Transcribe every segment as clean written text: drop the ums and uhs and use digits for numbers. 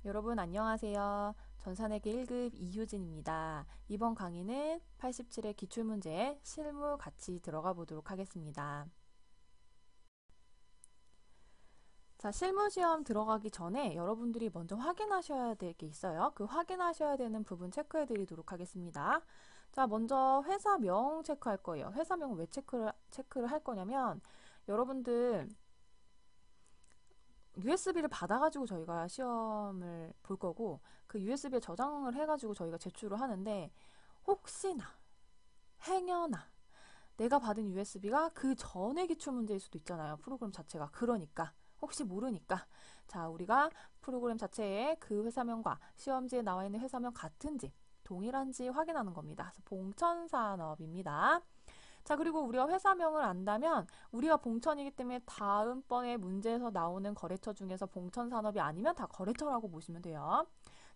여러분 안녕하세요. 전산회계 1급 이효진입니다. 이번 강의는 87의 기출문제 실무 같이 들어가 보도록 하겠습니다. 자, 실무시험 들어가기 전에 여러분들이 먼저 확인하셔야 될 게 있어요. 그 확인하셔야 되는 부분 체크해 드리도록 하겠습니다. 자, 먼저 회사명 체크할 거예요. 회사명은 왜 체크를 할 거냐면 여러분들 USB를 받아가지고 저희가 시험을 볼 거고 그 USB에 저장을 해가지고 저희가 제출을 하는데 혹시나 행여나 내가 받은 USB가 그 전에 기출문제일 수도 있잖아요. 프로그램 자체가. 그러니까 혹시 모르니까 자 우리가 프로그램 자체에 그 회사명과 시험지에 나와 있는 회사명 같은지 동일한지 확인하는 겁니다. 그래서 봉천산업입니다. 자, 그리고 우리가 회사명을 안다면 우리가 봉천이기 때문에 다음번에 문제에서 나오는 거래처 중에서 봉천산업이 아니면 다 거래처라고 보시면 돼요.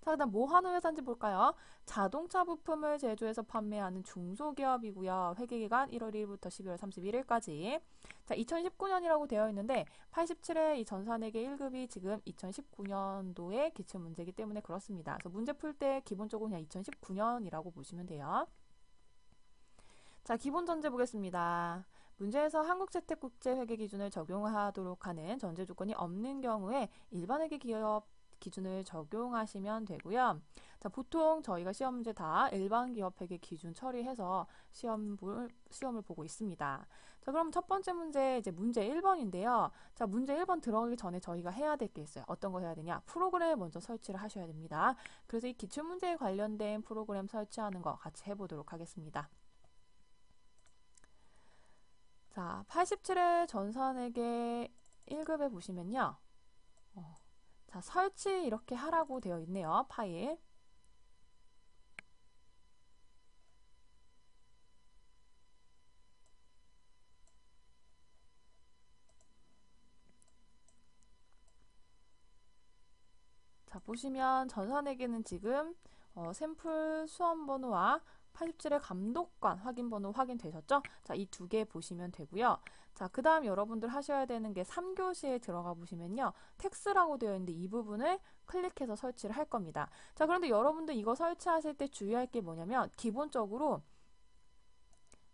자, 그다음 뭐 하는 회사인지 볼까요? 자동차 부품을 제조해서 판매하는 중소기업이고요. 회계기간 1월 1일부터 12월 31일까지. 자, 2019년이라고 되어 있는데 87회 이 전산회계 1급이 지금 2019년도의 기출문제이기 때문에 그렇습니다. 그래서 문제 풀 때 기본적으로 그냥 2019년이라고 보시면 돼요. 자, 기본 전제 보겠습니다. 문제에서 한국재택국제회계 기준을 적용하도록 하는 전제 조건이 없는 경우에 일반회계 기업 기준을 적용하시면 되고요. 자, 보통 저희가 시험 문제 다 일반 기업 회계 기준 처리해서 시험을 보고 있습니다. 자, 그럼 첫 번째 문제 이제 문제 1번인데요. 자, 문제 1번 들어가기 전에 저희가 해야 될 게 있어요. 어떤 거 해야 되냐? 프로그램을 먼저 설치를 하셔야 됩니다. 그래서 이 기출문제에 관련된 프로그램 설치하는 거 같이 해보도록 하겠습니다. 자, 87회 전산회계 1급에 보시면요. 자, 설치 이렇게 하라고 되어 있네요. 파일. 자, 보시면 전산회계는 지금 샘플 수험번호와 87의 감독관 확인번호 확인되셨죠? 자, 이 두 개 보시면 되고요. 자, 그 다음 여러분들 하셔야 되는 게 3교시에 들어가 보시면요. 텍스라고 되어 있는데 이 부분을 클릭해서 설치를 할 겁니다. 자, 그런데 여러분들 이거 설치하실 때 주의할 게 뭐냐면 기본적으로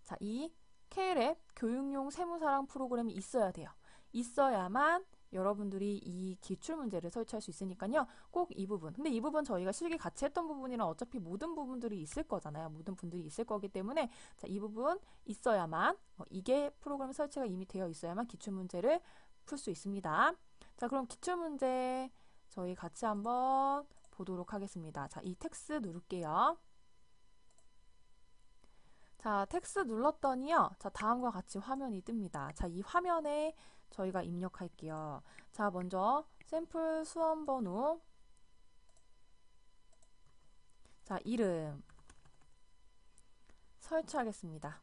자, 이 K랩 교육용 세무사랑 프로그램이 있어야 돼요. 있어야만 여러분들이 이 기출문제를 설치할 수 있으니까요. 꼭 이 부분. 근데 이 부분 저희가 실기 같이 했던 부분이랑 어차피 모든 부분들이 있을 거잖아요. 모든 분들이 있을 거기 때문에 자, 이 부분 있어야만 이게 프로그램 설치가 이미 되어 있어야만 기출문제를 풀 수 있습니다. 자, 그럼 기출문제 저희 같이 한번 보도록 하겠습니다. 자, 이 텍스 누를게요. 자, 텍스 눌렀더니요. 자, 다음과 같이 화면이 뜹니다. 자, 이 화면에 저희가 입력할게요. 자, 먼저 샘플 수험 번호. 자, 이름. 설치하겠습니다.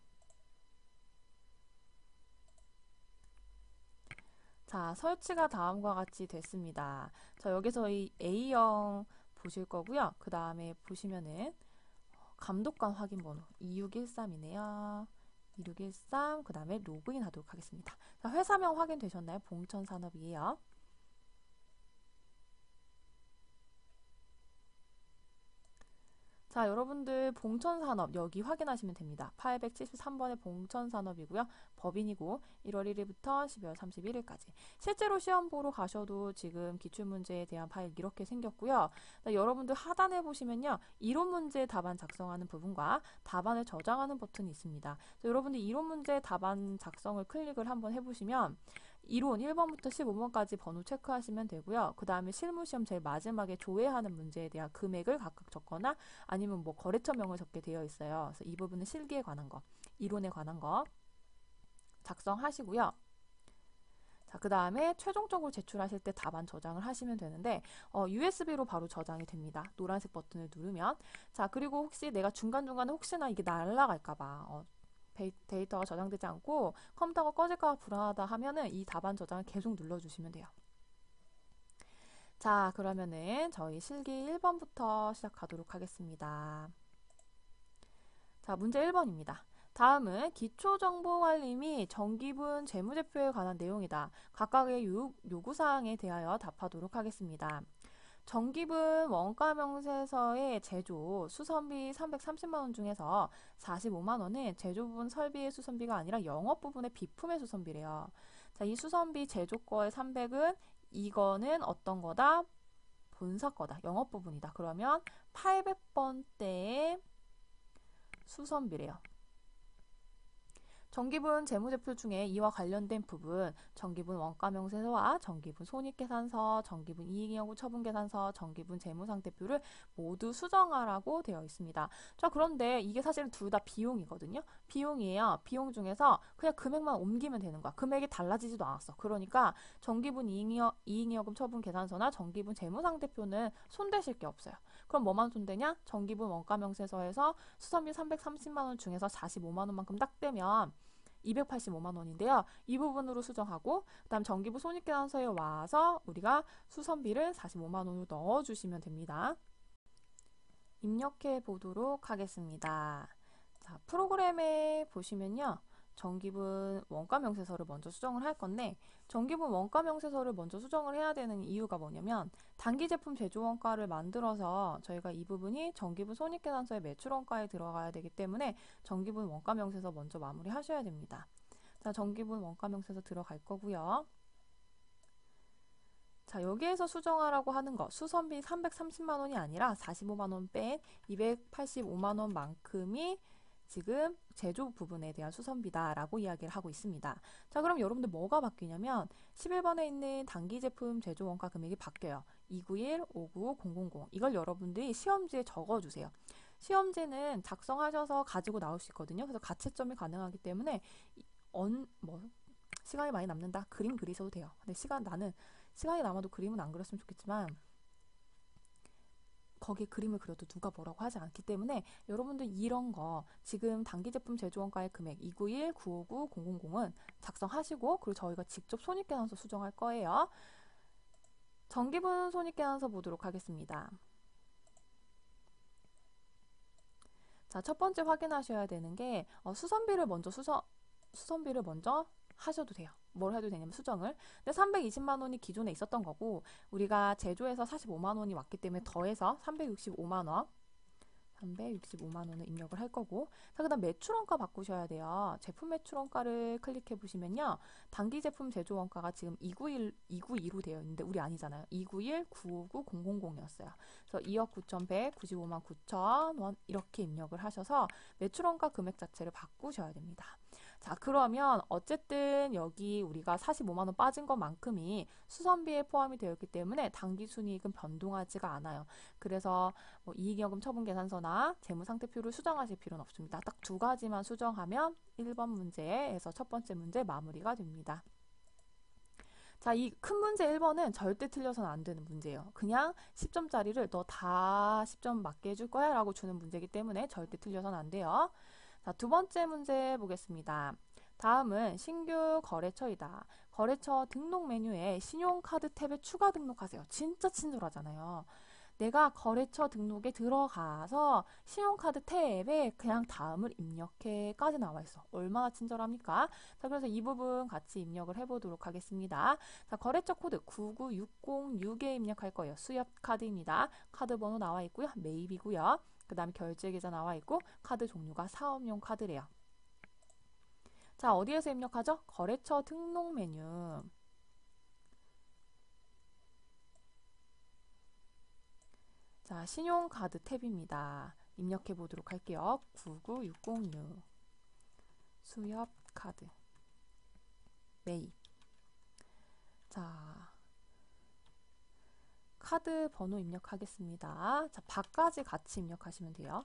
자, 설치가 다음과 같이 됐습니다. 자, 여기서 이 A형 보실 거고요. 그 다음에 보시면은 감독관 확인 번호 2613이네요. 2613, 그 다음에 로그인 하도록 하겠습니다. 자, 회사명 확인되셨나요? 봉천산업이에요. 자, 여러분들 봉천산업 여기 확인하시면 됩니다. 873번의 봉천산업이고요. 법인이고 1월 1일부터 12월 31일까지. 실제로 시험 보러 가셔도 지금 기출문제에 대한 파일 이렇게 생겼고요. 자, 여러분들 하단에 보시면요. 이론 문제 답안 작성하는 부분과 답안을 저장하는 버튼이 있습니다. 자, 여러분들 이론 문제 답안 작성을 클릭을 한번 해보시면 이론 1번부터 15번까지 번호 체크하시면 되고요. 그 다음에 실무시험 제일 마지막에 조회하는 문제에 대한 금액을 각각 적거나 아니면 뭐 거래처명을 적게 되어 있어요. 그래서 이 부분은 실기에 관한 거, 이론에 관한 거 작성하시고요. 자, 그 다음에 최종적으로 제출하실 때 답안 저장을 하시면 되는데 USB로 바로 저장이 됩니다. 노란색 버튼을 누르면 자, 그리고 혹시 내가 중간중간에 혹시나 이게 날아갈까봐 데이터가 저장되지 않고 컴퓨터가 꺼질까 불안하다 하면은 이 답안 저장을 계속 눌러주시면 돼요. 자, 그러면은 저희 실기 1번부터 시작하도록 하겠습니다. 자, 문제 1번입니다. 다음은 기초정보관리 및 정기분 재무제표에 관한 내용이다. 각각의 요구사항에 대하여 답하도록 하겠습니다. 정기분 원가명세서의 제조 수선비 330만 원 중에서 45만 원은 제조 부분 설비의 수선비가 아니라 영업 부분의 비품의 수선비래요. 자, 이 수선비 제조 거의 300은 이거는 어떤 거다? 본사 거다. 영업 부분이다. 그러면 800번대의 수선비래요. 정기분 재무제표 중에 이와 관련된 부분, 정기분 원가명세서와 정기분 손익계산서, 정기분 이익잉여구 처분계산서, 정기분 재무상태표를 모두 수정하라고 되어 있습니다. 자, 그런데 이게 사실은 둘 다 비용이거든요. 비용이에요. 비용 중에서 그냥 금액만 옮기면 되는 거야. 금액이 달라지지도 않았어. 그러니까 정기분 이익잉여금 처분계산서나 정기분 재무상태표는 손대실 게 없어요. 그럼 뭐만 손대냐? 정기분 원가명세서에서 수선비 330만 원 중에서 45만 원만큼 딱 떼면 285만 원인데요. 이 부분으로 수정하고 그다음 정기부 손익계산서에 와서 우리가 수선비를 45만 원으로 넣어주시면 됩니다. 입력해 보도록 하겠습니다. 자, 프로그램에 보시면요. 정기분 원가명세서를 먼저 수정을 할 건데 정기분 원가명세서를 먼저 수정을 해야 되는 이유가 뭐냐면 단기제품 제조원가를 만들어서 저희가 이 부분이 정기분 손익계산서의 매출원가에 들어가야 되기 때문에 정기분 원가명세서 먼저 마무리하셔야 됩니다. 자, 정기분 원가명세서 들어갈 거고요. 자, 여기에서 수정하라고 하는 거 수선비 330만 원이 아니라 45만 원 뺀 285만 원만큼이 지금 제조 부분에 대한 수선비다라고 이야기를 하고 있습니다. 자, 그럼 여러분들 뭐가 바뀌냐면 11번에 있는 단기 제품 제조 원가 금액이 바뀌어요. 291, 595, 000 이걸 여러분들이 시험지에 적어주세요. 시험지는 작성하셔서 가지고 나올 수 있거든요. 그래서 가채점이 가능하기 때문에 시간이 많이 남는다. 그림 그리셔도 돼요. 근데 나는 시간이 남아도 그림은 안 그렸으면 좋겠지만 거기에 그림을 그려도 누가 뭐라고 하지 않기 때문에 여러분들 이런 거 지금 단기 제품 제조원가의 금액 291, 959, 000은 작성하시고 그리고 저희가 직접 손익계산서 수정할 거예요. 정기분 손익계산서 보도록 하겠습니다. 자, 첫 번째 확인하셔야 되는 게 수선비를 먼저 하셔도 돼요. 뭘 해도 되냐면 수정을. 근데 320만 원이 기존에 있었던 거고 우리가 제조에서 45만 원이 왔기 때문에 더해서 365만 원을 입력을 할 거고 자, 그다음 매출원가 바꾸셔야 돼요. 제품 매출원가를 클릭해 보시면요. 단기 제품 제조 원가가 지금 292로 되어 있는데 우리 아니잖아요. 291, 959, 000이었어요. 그래서 2억 9,195만 9천 원 이렇게 입력을 하셔서 매출원가 금액 자체를 바꾸셔야 됩니다. 자, 그러면 어쨌든 여기 우리가 45만 원 빠진 것만큼이 수선비에 포함이 되어 있기 때문에 단기순이익은 변동하지가 않아요. 그래서 이익잉여금 처분계산서나 재무상태표를 수정하실 필요는 없습니다. 딱 두 가지만 수정하면 1번 문제에서 첫 번째 문제 마무리가 됩니다. 자, 이 큰 문제 1번은 절대 틀려서는 안 되는 문제예요. 그냥 10점짜리를 너 다 10점 맞게 해줄 거야 라고 주는 문제이기 때문에 절대 틀려서는 안 돼요. 자, 두 번째 문제 보겠습니다. 다음은 신규 거래처이다. 거래처 등록 메뉴에 신용카드 탭에 추가 등록하세요. 진짜 친절하잖아요. 내가 거래처 등록에 들어가서 신용카드 탭에 그냥 다음을 입력해까지 나와 있어. 얼마나 친절합니까? 자, 그래서 이 부분 같이 입력을 해보도록 하겠습니다. 자, 거래처 코드 99606에 입력할 거예요. 수협 카드입니다. 카드 번호 나와 있고요. 매입이고요. 그 다음에 결제 계좌 나와 있고 카드 종류가 사업용 카드래요. 자, 어디에서 입력하죠? 거래처 등록 메뉴. 자, 신용카드 탭입니다. 입력해 보도록 할게요. 99606 수협카드 매입. 자, 카드 번호 입력하겠습니다. 자, 바까지 같이 입력하시면 돼요.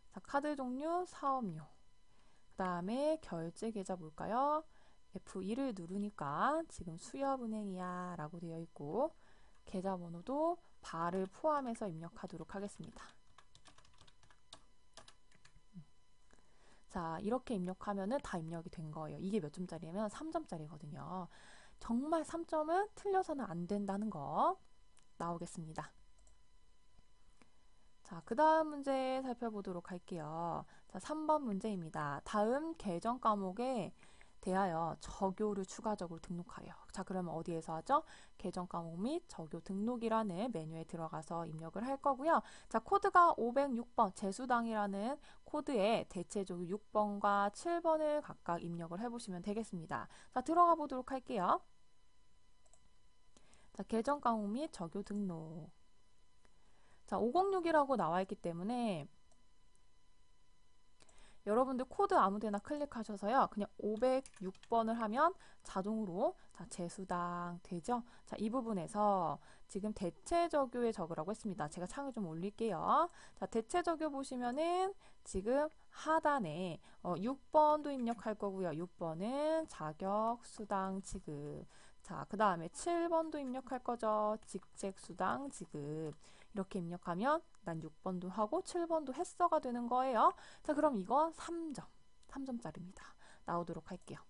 자, 카드 종류 사업용. 그 다음에 결제 계좌 볼까요? F2를 누르니까 지금 수협은행이야 라고 되어 있고 계좌번호도 바를 포함해서 입력하도록 하겠습니다. 자, 이렇게 입력하면은 다 입력이 된 거예요. 이게 몇 점짜리냐면 3점짜리거든요. 정말 3점은 틀려서는 안 된다는 거 나오겠습니다. 자, 그 다음 문제 살펴보도록 할게요. 자, 3번 문제입니다. 다음 계정 과목에 대하여 적요를 추가적으로 등록하래요. 자, 그러면 어디에서 하죠? 계정 과목 및 적요 등록이라는 메뉴에 들어가서 입력을 할 거고요. 자, 코드가 506번 재수당이라는 코드에 대체적으로 6번과 7번을 각각 입력을 해보시면 되겠습니다. 자, 들어가 보도록 할게요. 자, 계정 과목 및 적요 등록. 자, 506이라고 나와 있기 때문에 여러분들 코드 아무데나 클릭하셔서요. 그냥 506번을 하면 자동으로 자, 재수당 되죠? 자, 이 부분에서 지금 대체 적요에 적으라고 했습니다. 제가 창을 좀 올릴게요. 자, 대체 적요 보시면은 지금 하단에 6번도 입력할 거고요. 6번은 자격 수당 지급. 자, 그 다음에 7번도 입력할 거죠. 직책 수당 지급. 이렇게 입력하면 난 6번도 하고 7번도 했어가 되는 거예요. 자, 그럼 이거 3점. 3점짜리입니다. 나오도록 할게요.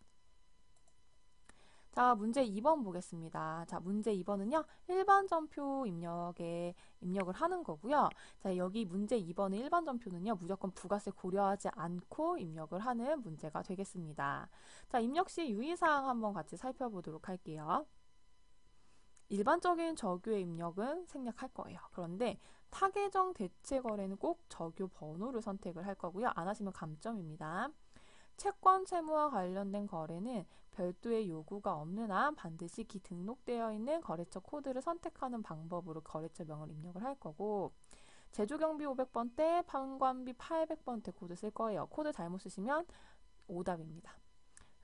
자, 문제 2번 보겠습니다. 자, 문제 2번은요. 일반 점표 입력을 하는 거고요. 자, 여기 문제 2번의 일반 점표는요. 무조건 부가세 고려하지 않고 입력을 하는 문제가 되겠습니다. 자, 입력 시 유의사항 한번 같이 살펴보도록 할게요. 일반적인 적요의 입력은 생략할 거예요. 그런데 타계정 대체 거래는 꼭 적요 번호를 선택을 할 거고요. 안 하시면 감점입니다. 채권 채무와 관련된 거래는 별도의 요구가 없는 한 반드시 기 등록되어 있는 거래처 코드를 선택하는 방법으로 거래처 명을 입력을 할 거고, 제조경비 500번 때 판관비 800번 때 코드 쓸 거예요. 코드 잘못 쓰시면 오답입니다.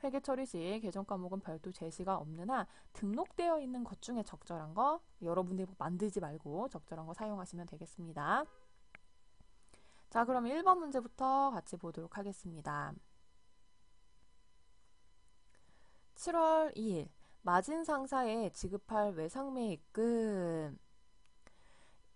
회계 처리 시 계정 과목은 별도 제시가 없는 한 등록되어 있는 것 중에 적절한 거, 여러분들이 만들지 말고 적절한 거 사용하시면 되겠습니다. 자, 그럼 1번 문제부터 같이 보도록 하겠습니다. 7월 2일 마진 상사에 지급할 외상매입금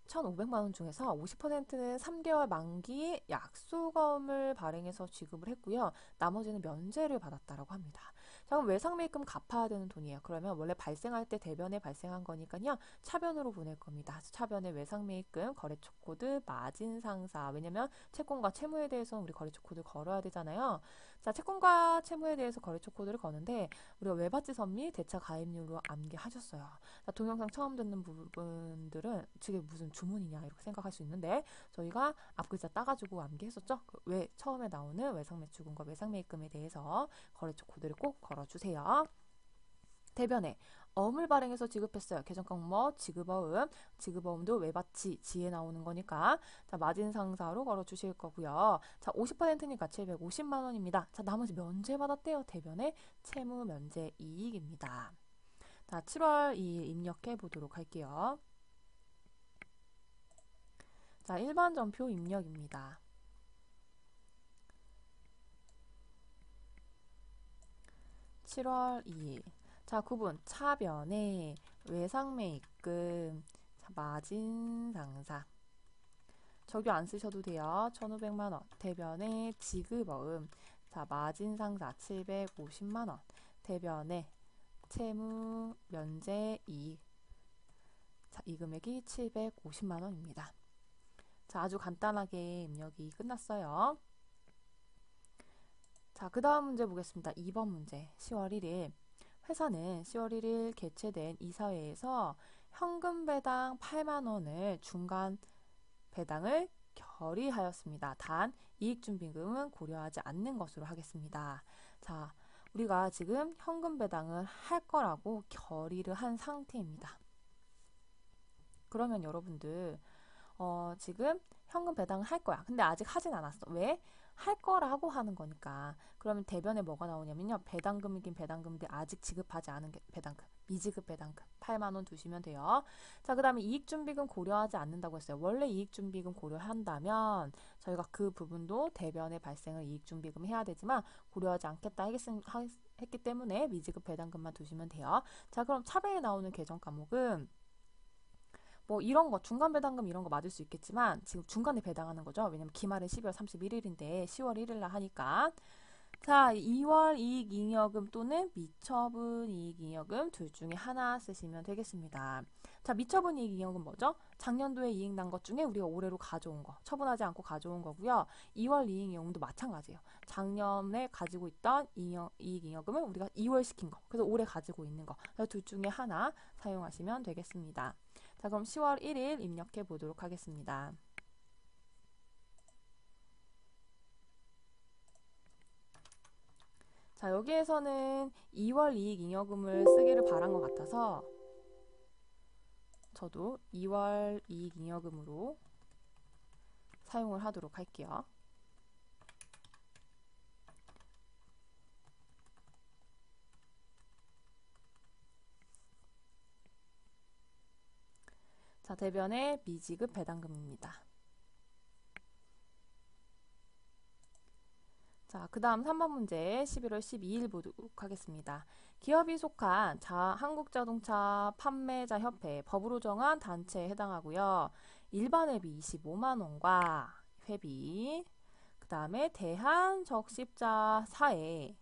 1,500만 원 중에서 50%는 3개월 만기 약수금을 발행해서 지급을 했고요. 나머지는 면제를 받았다라고 합니다. 자, 그럼 외상매입금 갚아야 되는 돈이에요. 그러면 원래 발생할 때 대변에 발생한 거니까요. 차변으로 보낼 겁니다. 차변에 외상매입금, 거래처 코드, 마진 상사. 왜냐면 채권과 채무에 대해서 우리 거래처 코드를 걸어야 되잖아요. 자, 채권과 채무에 대해서 거래처 코드를 거는데 우리가 외바지 선미 대차 가입률로 암기하셨어요. 자, 동영상 처음 듣는 부분들은 지금 무슨 주문이냐 이렇게 생각할 수 있는데 저희가 앞글자 따가지고 암기했었죠. 왜 처음에 나오는 외상매출금과 외상매입금에 대해서 거래처 코드를 꼭 걸어주세요. 대변에 어음을 발행해서 지급했어요. 계정과목 지급어음, 지급어음도 외바치 지에 나오는 거니까 자, 마진 상사로 걸어주실 거고요. 자, 50%니까 750만 원입니다. 자, 나머지 면제 받았대요. 대변에 채무 면제 이익입니다. 자, 7월 2일 입력해 보도록 할게요. 자, 일반 점표 입력입니다. 7월 2일. 자, 구분 차변에 외상매입금, 자, 마진 상사. 적요 안 쓰셔도 돼요. 1,500만 원. 대변에 지급어음. 자, 마진 상사 750만 원. 대변에 채무 면제 이익. 자, 이 금액이 750만 원입니다. 자, 아주 간단하게 입력이 끝났어요. 자, 그 다음 문제 보겠습니다. 2번 문제. 10월 1일. 회사는 10월 1일 개최된 이사회에서 현금 배당 8만 원을 중간 배당을 결의하였습니다. 단 이익준비금은 고려하지 않는 것으로 하겠습니다. 자, 우리가 지금 현금 배당을 할 거라고 결의를 한 상태입니다. 그러면 여러분들 지금 현금 배당을 할 거야. 근데 아직 하진 않았어. 왜? 할 거라고 하는 거니까. 그러면 대변에 뭐가 나오냐면요. 배당금이긴 배당금인데 아직 지급하지 않은 배당금. 미지급 배당금 8만 원 두시면 돼요. 자, 그 다음에 이익준비금 고려하지 않는다고 했어요. 원래 이익준비금 고려한다면 저희가 그 부분도 대변에 발생을 이익준비금 해야 되지만 고려하지 않겠다 했기 때문에 미지급 배당금만 두시면 돼요. 자, 그럼 차배에 나오는 계정 과목은 뭐 이런 거 중간 배당금 이런 거 맞을 수 있겠지만 지금 중간에 배당하는 거죠. 왜냐면 기말은 12월 31일인데 10월 1일 날 하니까 자, 2월 이익잉여금 또는 미처분 이익잉여금 둘 중에 하나 쓰시면 되겠습니다. 자, 미처분 이익잉여금 뭐죠? 작년도에 이익 난 것 중에 우리가 올해로 가져온 거, 처분하지 않고 가져온 거고요. 2월 이익잉여금도 마찬가지예요. 작년에 가지고 있던 이익잉여금을 우리가 2월 시킨 거, 그래서 올해 가지고 있는 거, 둘 중에 하나 사용하시면 되겠습니다. 자, 그럼 10월 1일 입력해 보도록 하겠습니다. 자, 여기에서는 2월 이익잉여금을 쓰기를 바란 것 같아서 저도 2월 이익잉여금으로 사용을 하도록 할게요. 자, 대변의 미지급 배당금입니다. 자, 그 다음 3번 문제 11월 12일 보도록 하겠습니다. 기업이 속한 한국자동차 판매자 협회 법으로 정한 단체에 해당하고요. 일반 회비 25만원과 회비, 그 다음에 대한적십자사에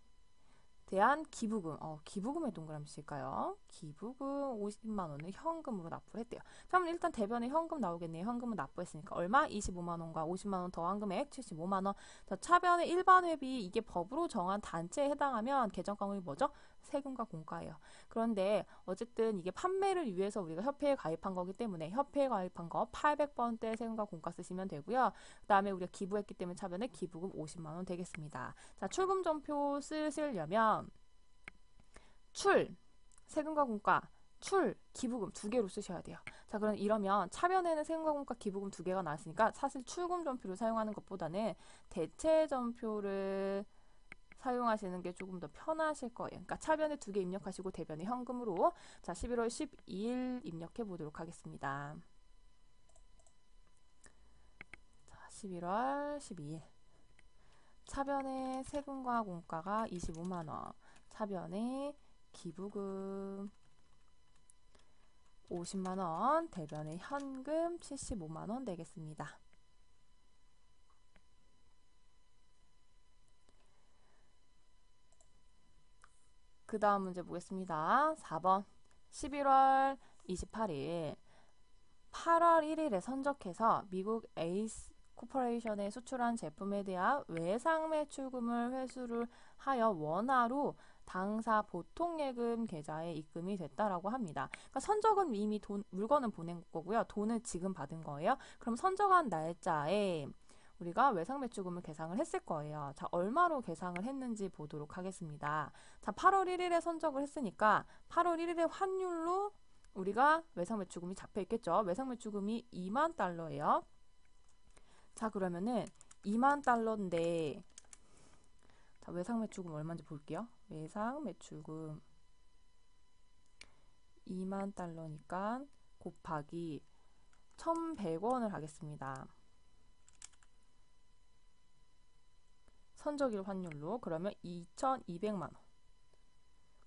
대한 기부금, 기부금에 동그라미 칠까요? 기부금 50만원을 현금으로 납부를 했대요. 그럼 일단 대변에 현금 나오겠네요. 현금은 납부했으니까 얼마? 25만원과 50만원 더한 금액 75만원. 자, 차변의 일반 회비, 이게 법으로 정한 단체에 해당하면 계정과목이 뭐죠? 세금과 공과예요. 그런데 어쨌든 이게 판매를 위해서 우리가 협회에 가입한 거기 때문에 협회에 가입한 거 800번대 세금과 공과 쓰시면 되고요. 그 다음에 우리가 기부했기 때문에 차변에 기부금 50만원 되겠습니다. 자, 출금전표 쓰시려면 세금과 공과, 기부금 두 개로 쓰셔야 돼요. 자, 그럼 이러면 차변에는 세금과 공과, 기부금 두 개가 나왔으니까 사실 출금전표를 사용하는 것보다는 대체전표를 사용하시는 게 조금 더 편하실 거예요. 그러니까 차변에 두 개 입력하시고 대변에 현금으로. 자, 11월 12일 입력해 보도록 하겠습니다. 자, 11월 12일. 차변에 세금과 공과가 25만원, 차변에 기부금 50만원, 대변에 현금 75만원 되겠습니다. 그 다음 문제 보겠습니다. 4번 11월 28일 8월 1일에 선적해서 미국 에이스 코퍼레이션에 수출한 제품에 대한 외상 매출금을 회수를 하여 원화로 당사 보통예금 계좌에 입금이 됐다라고 합니다. 그러니까 선적은 이미 물건은 보낸 거고요. 돈을 지금 받은 거예요. 그럼 선적한 날짜에 우리가 외상 매출금을 계상을 했을 거예요. 자, 얼마로 계상을 했는지 보도록 하겠습니다. 자, 8월 1일에 선적을 했으니까 8월 1일에 환율로 우리가 외상 매출금이 잡혀 있겠죠. 외상 매출금이 2만 달러예요. 자, 그러면은 2만 달러인데, 자, 외상 매출금 얼마인지 볼게요. 외상 매출금 2만 달러니까 곱하기 1,100원을 하겠습니다. 선적일 환율로. 그러면 2,200만 원.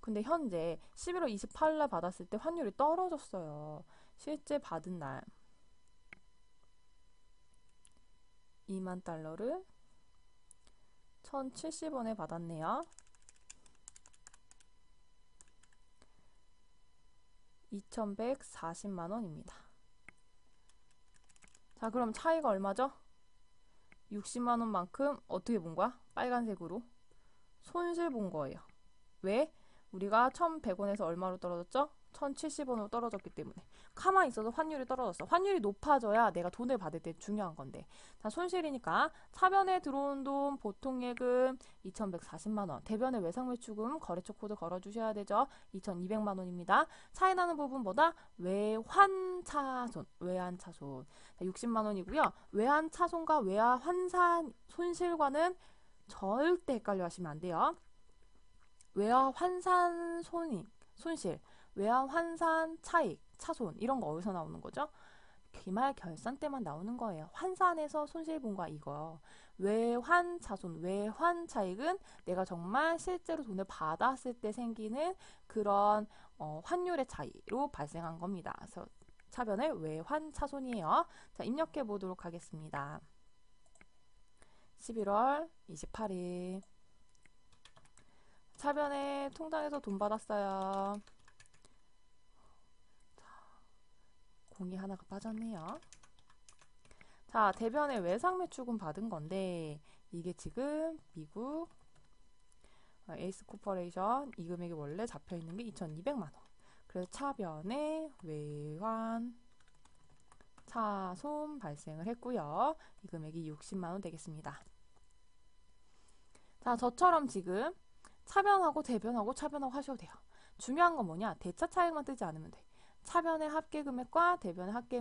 근데 현재 11월 28일 날 받았을 때 환율이 떨어졌어요. 실제 받은 날 2만 달러를 1,070원에 받았네요. 2,140만 원입니다. 자, 그럼 차이가 얼마죠? 60만 원만큼 어떻게 본 거야? 빨간색으로 손실 본 거예요. 왜? 우리가 1,100원에서 얼마로 떨어졌죠? 1,070원으로 떨어졌기 때문에. 가만히 있어서 환율이 떨어졌어. 환율이 높아져야 내가 돈을 받을 때 중요한 건데. 자, 손실이니까 차변에 들어온 돈 보통예금 2,140만 원, 대변에 외상매출금 거래처 코드 걸어주셔야 되죠. 2,200만 원입니다. 차이 나는 부분보다 외환차손, 외환차손 60만 원이고요. 외환차손과 외환환산 손실과는 절대 헷갈려 하시면 안 돼요. 외화 환산 손실, 외화 환산 차익, 차손 이런 거 어디서 나오는 거죠? 기말 결산 때만 나오는 거예요. 환산해서 손실 본 거야 이거. 외환 차손, 외환 차익은 내가 정말 실제로 돈을 받았을 때 생기는 그런 환율의 차이로 발생한 겁니다. 그래서 차변을 외환 차손이에요. 자, 입력해 보도록 하겠습니다. 11월 28일 차변에 통장에서 돈 받았어요. 공이 하나가 빠졌네요. 자, 대변에 외상 매출금 받은 건데 이게 지금 미국 에이스 코퍼레이션 이 금액이 원래 잡혀 있는 게 2,200만 원. 그래서 차변에 외환 차손 발생을 했고요. 이 금액이 60만 원 되겠습니다. 자, 저처럼 지금 차변하고 대변하고 차변하고 하셔도 돼요. 중요한 건 뭐냐? 대차 차익만 뜨지 않으면 돼. 차변의 합계 금액과 대변의 합계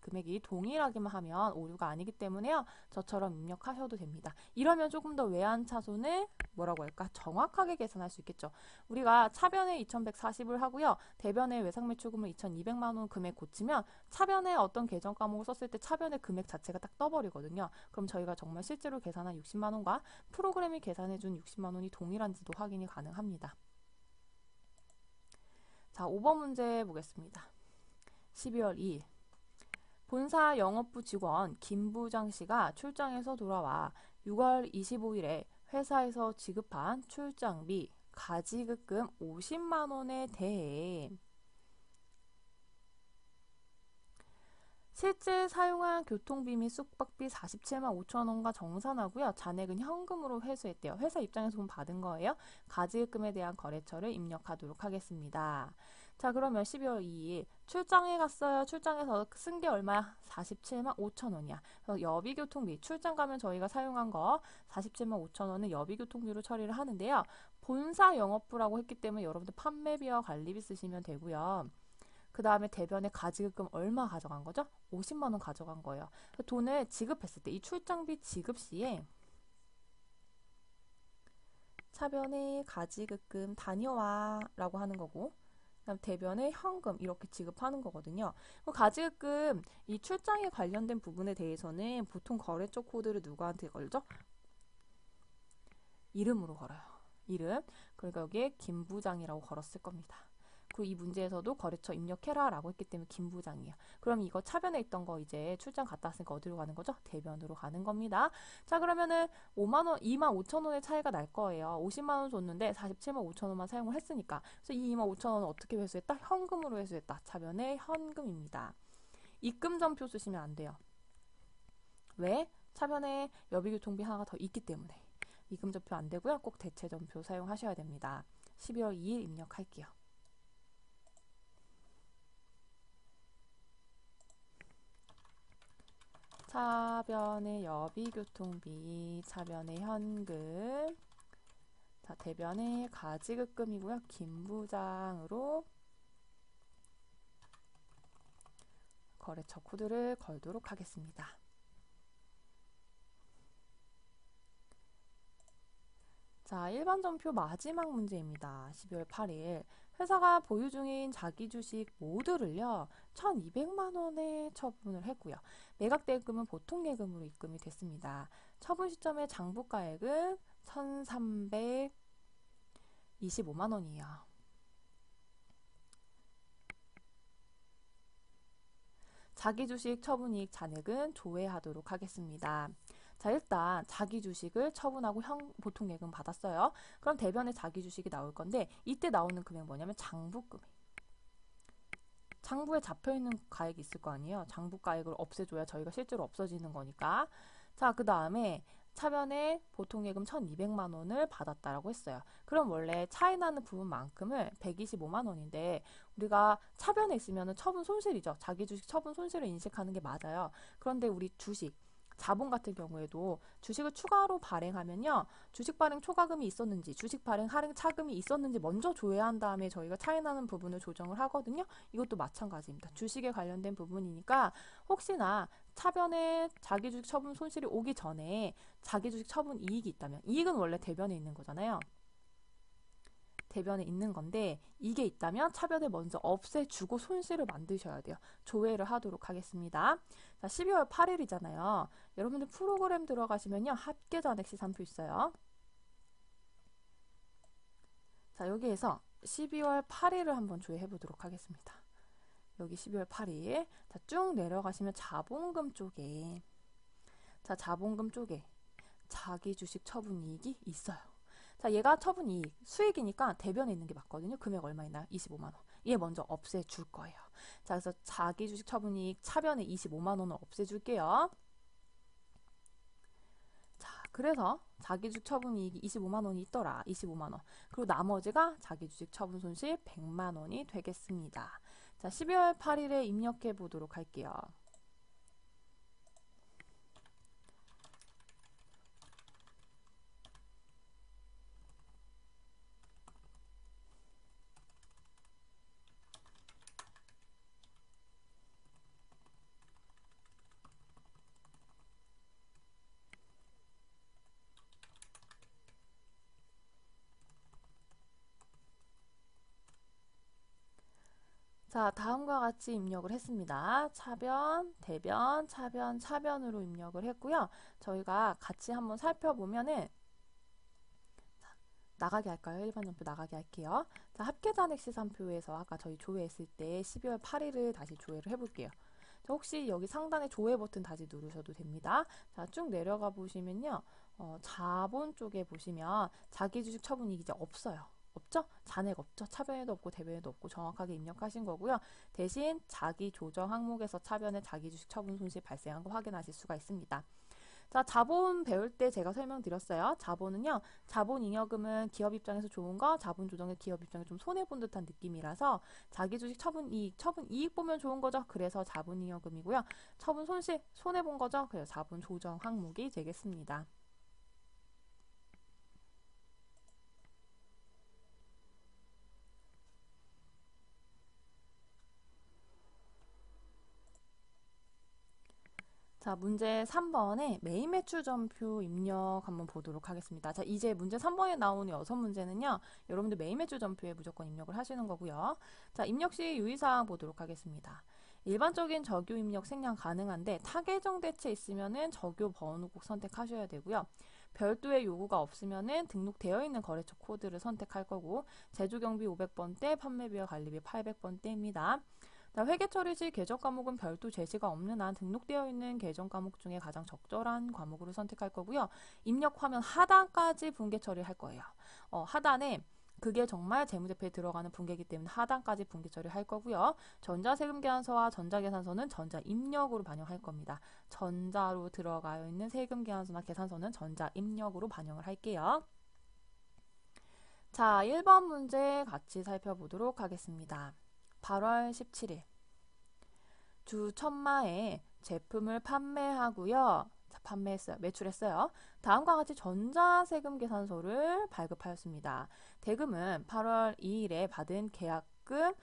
금액이 동일하게만 하면 오류가 아니기 때문에요. 저처럼 입력하셔도 됩니다. 이러면 조금 더 외환 차손을 뭐라고 할까? 정확하게 계산할 수 있겠죠. 우리가 차변에 2,140을 하고요. 대변에 외상 매출금을 2,200만 원 금액 고치면 차변에 어떤 계정 과목을 썼을 때 차변의 금액 자체가 딱 떠버리거든요. 그럼 저희가 정말 실제로 계산한 60만 원과 프로그램이 계산해준 60만 원이 동일한지도 확인이 가능합니다. 자, 5번 문제 보겠습니다. 12월 2일 본사 영업부 직원 김 부장 씨가 출장에서 돌아와 6월 25일에 회사에서 지급한 출장비 가지급금 50만 원에 대해 실제 사용한 교통비 및 숙박비 47만 5천 원과 정산하고요. 잔액은 현금으로 회수했대요. 회사 입장에서 돈 받은 거예요. 가지급금에 대한 거래처를 입력하도록 하겠습니다. 자, 그러면 12월 2일 출장에 갔어요. 출장에서 쓴 게 얼마야? 47만 5천 원이야. 그래서 여비교통비, 출장 가면 저희가 사용한 거 47만 5천 원은 여비교통비로 처리를 하는데요. 본사 영업부라고 했기 때문에 여러분들 판매비와 관리비 쓰시면 되고요. 그 다음에 대변에 가지급금 얼마 가져간 거죠? 50만 원 가져간 거예요. 돈을 지급했을 때 이 출장비 지급 시에 차변에 가지급금 다녀와 라고 하는 거고 그다음 대변에 현금 이렇게 지급하는 거거든요. 가지급금 이 출장에 관련된 부분에 대해서는 보통 거래처 코드를 누구한테 걸죠? 이름으로 걸어요. 이름. 그러니까 여기에 김 부장이라고 걸었을 겁니다. 그리고 이 문제에서도 거래처 입력해라 라고 했기 때문에 김 부장이에요. 그럼 이거 차변에 있던 거 이제 출장 갔다 왔으니까 어디로 가는 거죠? 대변으로 가는 겁니다. 자, 그러면은 5만 원, 2만 5천 원의 차이가 날 거예요. 50만 원 줬는데 47만 5천 원만 사용을 했으니까. 그래서 이 2만 5천 원은 어떻게 회수했다? 현금으로 회수했다. 차변에 현금입니다. 입금전표 쓰시면 안 돼요. 왜? 차변에 여비교통비 하나가 더 있기 때문에. 입금전표 안 되고요. 꼭 대체전표 사용하셔야 됩니다. 12월 2일 입력할게요. 차변의 여비교통비, 차변의 현금, 자, 대변의 가지급금이고요. 김 부장으로 거래처 코드를 걸도록 하겠습니다. 자, 일반 전표 마지막 문제입니다. 12월 8일 회사가 보유 중인 자기 주식 모두를요 1,200만 원에 처분을 했고요. 매각대금은 보통 예금으로 입금이 됐습니다. 처분 시점의 장부가액은 1,325만 원이에요. 자기 주식 처분이익 잔액은 조회하도록 하겠습니다. 자, 일단 자기 주식을 처분하고 보통 예금 받았어요. 그럼 대변에 자기 주식이 나올 건데 이때 나오는 금액 뭐냐면 장부금액. 장부에 잡혀있는 가액이 있을 거 아니에요. 장부가액을 없애줘야 저희가 실제로 없어지는 거니까. 자, 그 다음에 차변에 보통 예금 1,200만 원을 받았다라고 했어요. 그럼 원래 차이 나는 부분만큼을 125만 원인데 우리가 차변에 있으면 처분 손실이죠. 자기 주식 처분 손실을 인식하는 게 맞아요. 그런데 우리 주식 자본 같은 경우에도 주식을 추가로 발행하면요. 주식 발행 초과금이 있었는지 주식 발행 할인 차금이 있었는지 먼저 조회한 다음에 저희가 차이 나는 부분을 조정을 하거든요. 이것도 마찬가지입니다. 주식에 관련된 부분이니까 혹시나 차변에 자기 주식 처분 손실이 오기 전에 자기 주식 처분 이익이 있다면 이익은 원래 대변에 있는 거잖아요. 대변에 있는 건데 이게 있다면 차변에 먼저 없애주고 손실을 만드셔야 돼요. 조회를 하도록 하겠습니다. 자, 12월 8일이잖아요. 여러분들 프로그램 들어가시면요. 합계 잔액 시산표 있어요. 자, 여기에서 12월 8일을 한번 조회해 보도록 하겠습니다. 여기 12월 8일. 자, 쭉 내려가시면 자본금 쪽에 자본금 쪽에 자기 주식 처분 이익이 있어요. 자, 얘가 처분이익, 수익이니까 대변에 있는 게 맞거든요. 금액 얼마 있나요? 25만 원. 얘 먼저 없애줄 거예요. 자, 그래서 자기 주식 처분이익 차변에 25만 원을 없애줄게요. 자, 그래서 자기 주식 처분이익이 25만 원이 있더라. 25만 원. 그리고 나머지가 자기 주식 처분 손실 100만 원이 되겠습니다. 자, 12월 8일에 입력해 보도록 할게요. 자, 다음과 같이 입력을 했습니다. 차변, 대변, 차변, 차변으로 입력을 했고요. 저희가 같이 한번 살펴보면은 나가게 할까요? 일반 점표 나가게 할게요. 자, 합계잔액 시산표에서 아까 저희 조회했을 때 12월 8일을 다시 조회를 해볼게요. 자, 혹시 여기 상단에 조회 버튼 다시 누르셔도 됩니다. 자, 쭉 내려가 보시면요. 자본 쪽에 보시면 자기주식 처분이익이 이제 없어요. 없죠? 잔액 없죠? 차변에도 없고 대변에도 없고 정확하게 입력하신 거고요. 대신 자기 조정 항목에서 차변에 자기주식 처분 손실 발생한 거 확인하실 수가 있습니다. 자, 자본 배울 때 제가 설명드렸어요. 자본은요, 자본잉여금은 기업 입장에서 좋은 거, 자본 조정의 기업 입장에 좀 손해본 듯한 느낌이라서 자기주식 처분이익, 처분이익 보면 좋은 거죠. 그래서 자본잉여금이고요. 처분 손실, 손해본 거죠. 그래서 자본 조정 항목이 되겠습니다. 자, 문제 3번에 메인 매출 점표 입력 한번 보도록 하겠습니다. 자, 이제 문제 3번에 나오는 6문제는요. 여러분들 메인 매출 점표에 무조건 입력을 하시는 거고요. 자, 입력 시 유의사항 보도록 하겠습니다. 일반적인 적요 입력 생략 가능한데 타계정 대체 있으면은 적요 번호 꼭 선택하셔야 되고요. 별도의 요구가 없으면은 등록되어 있는 거래처 코드를 선택할 거고 제조 경비 500번대, 판매비와 관리비 800번대입니다. 회계 처리 시 계정 과목은 별도 제시가 없는 한 등록되어 있는 계정 과목 중에 가장 적절한 과목으로 선택할 거고요. 입력 화면 하단까지 분계 처리할 거예요. 하단에 그게 정말 재무제표에 들어가는 분계이기 때문에 하단까지 분계 처리할 거고요. 전자세금 계산서와 전자계산서는 전자 입력으로 반영할 겁니다. 전자로 들어가 있는 세금 계산서나 계산서는 전자 입력으로 반영을 할게요. 자, 1번 문제 같이 살펴보도록 하겠습니다. 8월 17일 주 천마에 제품을 판매하고요. 자, 판매했어요. 매출했어요. 다음과 같이 전자세금 계산서를 발급하였습니다. 대금은 8월 2일에 받은 계약금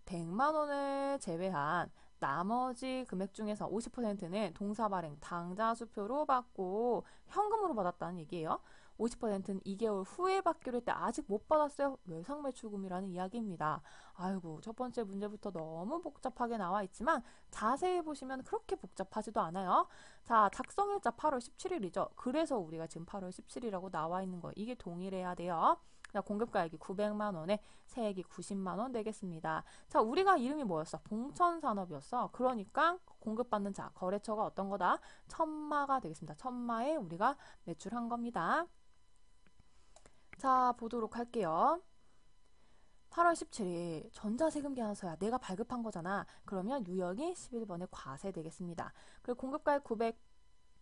100만 원을 제외한 나머지 금액 중에서 50%는 동사발행 당좌수표로 받고 현금으로 받았다는 얘기예요. 50%는 2개월 후에 받기로 했대 아직 못 받았어요. 외상매출금이라는 이야기입니다. 아이고, 첫 번째 문제부터 너무 복잡하게 나와 있지만 자세히 보시면 그렇게 복잡하지도 않아요. 자, 작성일자 8월 17일이죠. 그래서 우리가 지금 8월 17일이라고 나와 있는 거예요. 이게 동일해야 돼요. 자, 공급가액이 900만 원에 세액이 90만 원 되겠습니다. 자, 우리가 이름이 뭐였어? 봉천산업이었어. 그러니까 공급받는 자, 거래처가 어떤 거다? 천마가 되겠습니다. 천마에 우리가 매출한 겁니다. 자, 보도록 할게요. 8월 17일 전자세금 계산서야. 내가 발급한 거잖아. 그러면 유형이 11번의 과세 되겠습니다. 그리고 공급가액 900,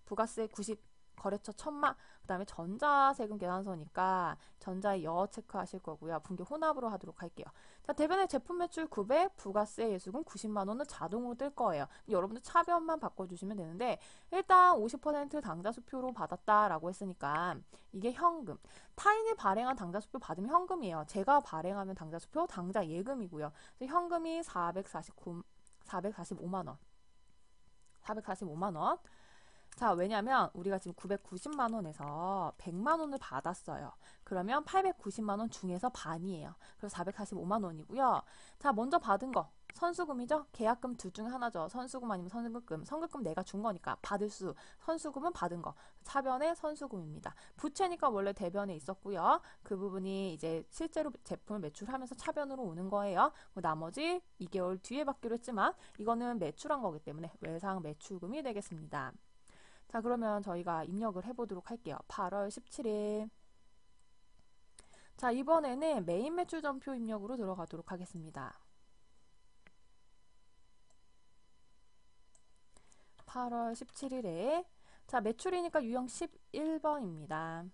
부가세 90, 거래처 1000만, 그 다음에 전자세금 계산서니까 전자의 여 체크하실 거고요. 분계 혼합으로 하도록 할게요. 자, 대변의 제품 매출 900, 부가세 예수금 90만 원은 자동으로 뜰 거예요. 여러분들 차변만 바꿔주시면 되는데 일단 50% 당좌수표로 받았다라고 했으니까 이게 현금. 타인이 발행한 당좌수표 받으면 현금이에요. 제가 발행하면 당좌수표 당좌 예금이고요. 그래서 현금이 445만 원. 445만 원. 자, 왜냐면 우리가 지금 990만 원에서 100만 원을 받았어요. 그러면 890만 원 중에서 반이에요. 그래서 445만 원이고요. 자, 먼저 받은 거 선수금이죠. 계약금 둘 중에 하나죠. 선수금 아니면 선급금. 선급금 내가 준 거니까 받을 수. 선수금은 받은 거. 차변의 선수금입니다. 부채니까 원래 대변에 있었고요. 그 부분이 이제 실제로 제품을 매출하면서 차변으로 오는 거예요. 나머지 2개월 뒤에 받기로 했지만 이거는 매출한 거기 때문에 외상 매출금이 되겠습니다. 자, 그러면 저희가 입력을 해보도록 할게요. 8월 17일 자, 이번에는 메인 매출 전표 입력으로 들어가도록 하겠습니다. 8월 17일에 자, 매출이니까 유형 11번입니다.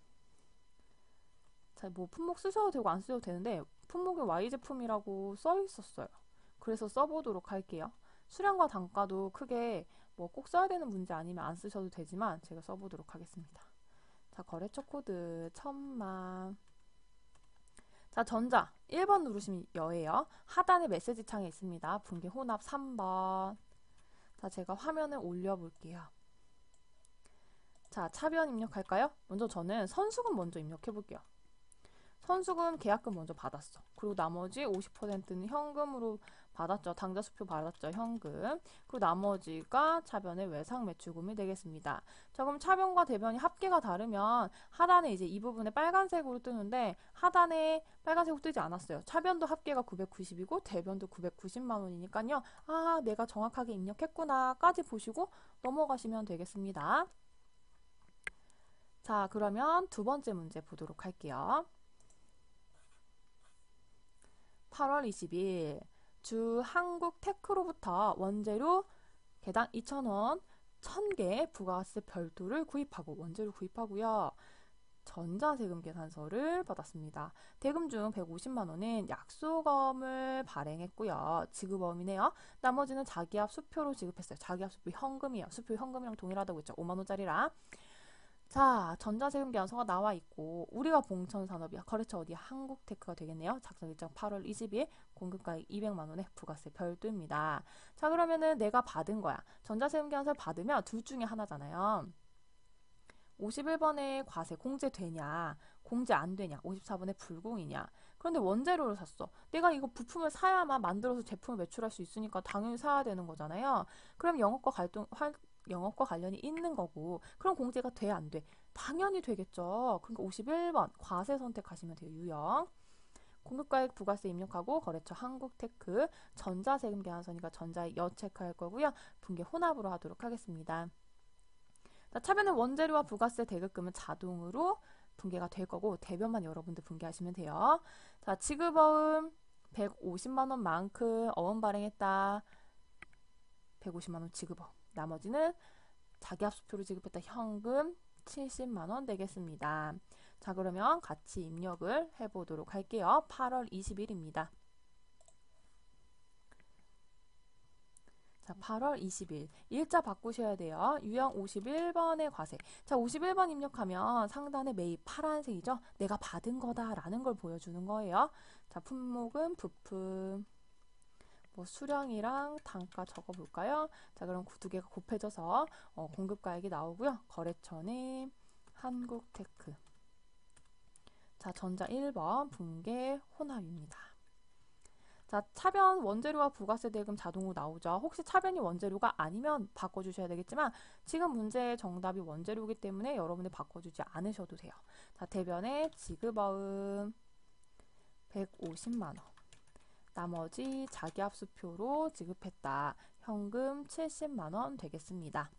자, 뭐 품목 쓰셔도 되고 안 쓰셔도 되는데 품목이 Y 제품이라고 써 있었어요. 그래서 써보도록 할게요. 수량과 단가도 크게 뭐 꼭 써야 되는 문제 아니면 안 쓰셔도 되지만 제가 써보도록 하겠습니다. 자, 거래처 코드 1000만. 자, 전자 1번 누르시면 여예요. 하단에 메시지 창에 있습니다. 분기 혼합 3번. 자, 제가 화면을 올려볼게요. 자, 차변 입력할까요? 먼저 저는 선수금 먼저 입력해볼게요. 선수금 계약금 먼저 받았어. 그리고 나머지 50%는 현금으로 받았죠. 당좌 수표 받았죠. 현금. 그리고 나머지가 차변의 외상 매출금이 되겠습니다. 자, 그럼 차변과 대변이 합계가 다르면 하단에 이제 이 부분에 빨간색으로 뜨는데 하단에 빨간색으로 뜨지 않았어요. 차변도 합계가 990이고 대변도 990만 원이니까요. 아, 내가 정확하게 입력했구나까지 보시고 넘어가시면 되겠습니다. 자, 그러면 두 번째 문제 보도록 할게요. 8월 20일 주 한국테크로부터 원재료 개당 2,000원 1,000개 부가세 별도를 구입하고 원재료 구입하고요. 전자세금 계산서를 받았습니다. 대금 중 150만 원은 약수금을 발행했고요. 지급범위네요. 나머지는 자기압 수표로 지급했어요. 자기압 수표 현금이에요. 수표 현금이랑 동일하다고 했죠. 5만 원짜리랑. 자, 전자세금 계산서가 나와 있고 우리가 봉천산업이야. 거래처 어디야? 한국테크가 되겠네요. 작성 일정 8월 20일 공급가액 200만 원의 부가세 별도입니다. 자, 그러면은 내가 받은 거야. 전자세금 계산서를 받으면 둘 중에 하나잖아요. 51번에 과세 공제되냐, 공제 안 되냐, 54번에 불공이냐. 그런데 원재료를 샀어. 내가 이거 부품을 사야만 만들어서 제품을 매출할 수 있으니까 당연히 사야 되는 거잖아요. 그럼 영업과 관련이 있는 거고, 그럼 공제가 돼, 안 돼? 당연히 되겠죠. 그러니까 51번 과세 선택하시면 돼요. 유형. 공급가액 부가세 입력하고 거래처 한국테크 전자세금 계산서니까 전자에 여 체크할 거고요. 분계 혼합으로 하도록 하겠습니다. 자, 차변은 원재료와 부가세 대급금은 자동으로 분계가 될 거고 대변만 여러분들 분계하시면 돼요. 자, 지급어음 150만 원만큼 어음 발행했다. 150만 원 지급어음. 나머지는 자기합수표로 지급했다 현금 70만 원 되겠습니다. 자, 그러면 같이 입력을 해보도록 할게요. 8월 20일입니다. 자, 8월 20일. 일자 바꾸셔야 돼요. 유형 51번의 과세. 자, 51번 입력하면 상단에 매입 파란색이죠? 내가 받은 거다라는 걸 보여주는 거예요. 자, 품목은 부품. 뭐 수량이랑 단가 적어볼까요? 자, 그럼 두 개가 곱해져서 공급가액이 나오고요. 거래처는 한국테크. 자, 전자 1번 분계 혼합입니다. 자, 차변 원재료와 부가세 대금 자동으로 나오죠. 혹시 차변이 원재료가 아니면 바꿔주셔야 되겠지만 지금 문제의 정답이 원재료이기 때문에 여러분이 바꿔주지 않으셔도 돼요. 자, 대변의 지급어음 150만 원. 나머지 자기합수표로 지급했다. 현금 70만 원 되겠습니다.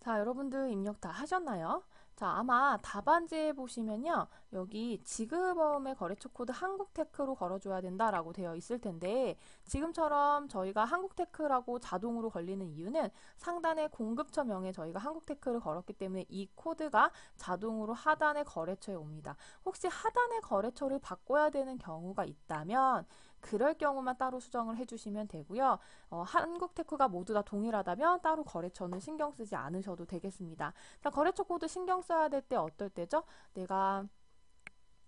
자, 여러분들 입력 다 하셨나요? 자, 아마 답안지에 보시면요. 여기 지급어음의 거래처 코드 한국테크로 걸어줘야 된다라고 되어 있을 텐데 지금처럼 저희가 한국테크라고 자동으로 걸리는 이유는 상단의 공급처명에 저희가 한국테크를 걸었기 때문에 이 코드가 자동으로 하단의 거래처에 옵니다. 혹시 하단의 거래처를 바꿔야 되는 경우가 있다면 그럴 경우만 따로 수정을 해주시면 되고요. 한국테크가 모두 다 동일하다면 따로 거래처는 신경 쓰지 않으셔도 되겠습니다. 자, 거래처 코드 신경 써야 될 때 어떨 때죠? 내가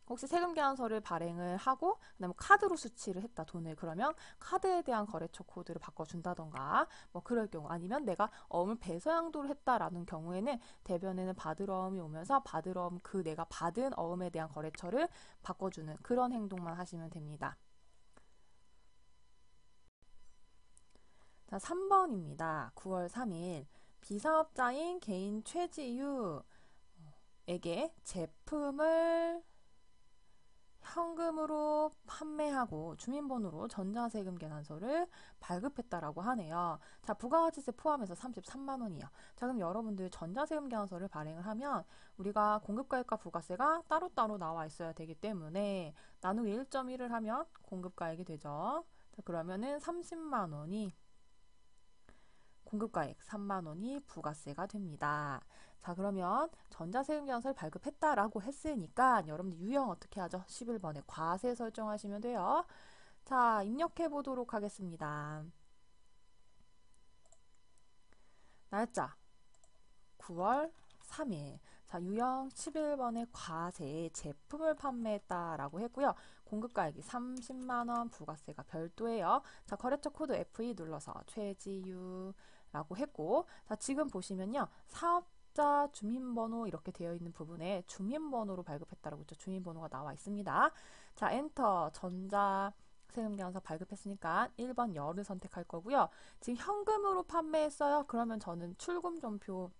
혹시 세금 계산서를 발행을 하고 그다음에 카드로 수취를 했다 돈을 그러면 카드에 대한 거래처 코드를 바꿔준다던가 뭐 그럴 경우 아니면 내가 어음을 배서양도를 했다라는 경우에는 대변에는 받을어음이 오면서 받을어음 그 내가 받은 어음에 대한 거래처를 바꿔주는 그런 행동만 하시면 됩니다. 자, 3번입니다. 9월 3일 비사업자인 개인 최지유에게 제품을 현금으로 판매하고 주민번호로 전자세금 계산서를 발급했다라고 하네요. 자, 부가가치세 포함해서 33만 원이요. 자, 그럼 여러분들 전자세금 계산서를 발행을 하면 우리가 공급가액과 부가세가 따로따로 나와 있어야 되기 때문에 나누기 1.1을 하면 공급가액이 되죠. 자, 그러면은 30만 원이 공급가액, 3만 원이 부가세가 됩니다. 자, 그러면 전자세금 계산서를 발급했다라고 했으니까 여러분들 유형 어떻게 하죠? 11번에 과세 설정하시면 돼요. 자, 입력해 보도록 하겠습니다. 날짜 9월 3일. 자, 유형 11번에 과세 제품을 판매했다라고 했고요. 공급가액이 30만 원, 부가세가 별도예요. 자, 거래처 코드 F2 눌러서 최지유라고 했고, 자, 지금 보시면요. 사업자 주민번호 이렇게 되어 있는 부분에 주민번호로 발급했다라고 했죠. 주민번호가 나와 있습니다. 자, 엔터 전자 세금계산서 발급했으니까 1번 열을 선택할 거고요. 지금 현금으로 판매했어요. 그러면 저는 출금전표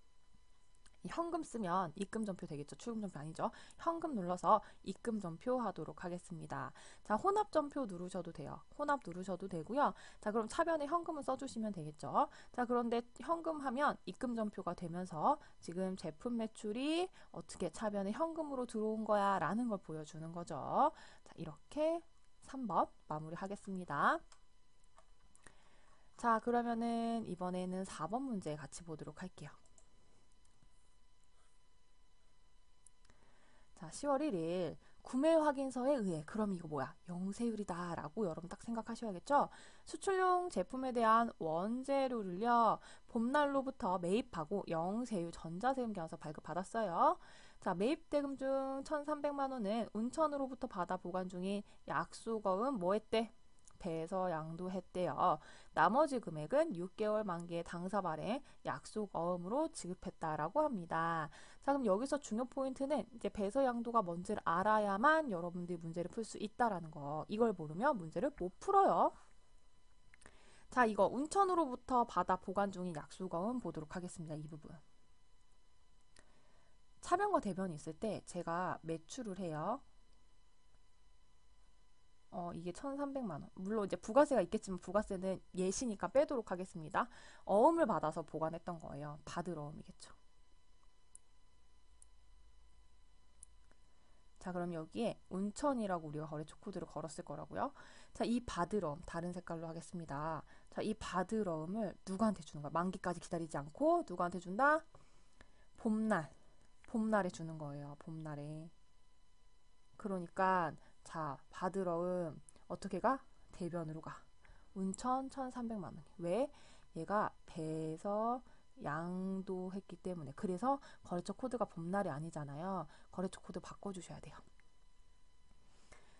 현금 쓰면 입금전표 되겠죠. 출금전표 아니죠. 현금 눌러서 입금전표 하도록 하겠습니다. 자, 혼합전표 누르셔도 돼요. 혼합 누르셔도 되고요. 자, 그럼 차변에 현금을 써주시면 되겠죠. 자, 그런데 현금 하면 입금전표가 되면서 지금 제품 매출이 어떻게 차변에 현금으로 들어온 거야 라는 걸 보여주는 거죠. 자, 이렇게 3번 마무리 하겠습니다. 자, 그러면은 이번에는 4번 문제 같이 보도록 할게요. 자, 10월 1일 구매 확인서에 의해 그럼 이거 뭐야? 영세율이다 라고 여러분 딱 생각하셔야겠죠? 수출용 제품에 대한 원재료를요 봄날로부터 매입하고 영세율 전자세금 계산서 발급받았어요. 자, 매입 대금 중 1,300만 원은 운천으로부터 받아 보관 중인 약수거음 뭐 했대? 배서 양도했대요. 나머지 금액은 6개월 만기의 당사 발행 약속 어음으로 지급했다라고 합니다. 자, 그럼 여기서 중요 포인트는 이제 배서 양도가 뭔지를 알아야만 여러분들이 문제를 풀 수 있다라는 거. 이걸 모르면 문제를 못 풀어요. 자, 이거 운천으로부터 받아 보관 중인 약수거음 보도록 하겠습니다. 이 부분. 차변과 대변이 있을 때 제가 매출을 해요. 이게 1,300만 원. 물론 이제 부가세가 있겠지만 부가세는 예시니까 빼도록 하겠습니다. 어음을 받아서 보관했던 거예요. 받을 어음이겠죠. 자, 그럼 여기에 운천이라고 우리가 거래처 코드를 걸었을 거라고요. 자, 이 받을 어음 다른 색깔로 하겠습니다. 자, 이 받을 어음을 누구한테 주는 거야? 만기까지 기다리지 않고 누구한테 준다? 봄날에 주는 거예요. 봄날에. 그러니까 자, 받을 어음 어떻게 가? 대변으로 가. 운천 1,300만 원. 왜? 얘가 배에서 양도했기 때문에. 그래서 거래처 코드가 봄날이 아니잖아요. 거래처 코드 바꿔주셔야 돼요.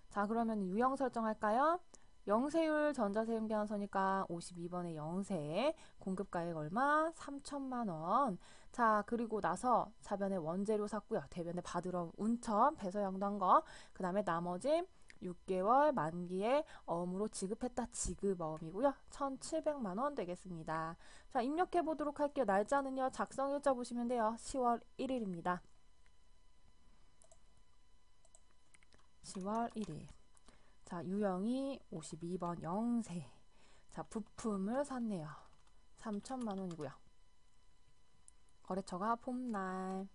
자, 그러면 유형 설정할까요? 영세율 전자세금 계산서니까 52번에 영세, 공급가액 얼마? 3천만 원. 자, 그리고 나서 차변에 원재료 샀고요. 대변에 받으러 운천, 배서 양도한 거. 그 다음에 나머지 6개월 만기에 어음으로 지급했다. 지급어음이고요. 1,700만 원 되겠습니다. 자, 입력해 보도록 할게요. 날짜는요. 작성일자 보시면 돼요. 10월 1일입니다. 10월 1일. 자, 유형이 52번 영세. 자, 부품을 샀네요. 3천만 원이고요. 거래처가 봄날.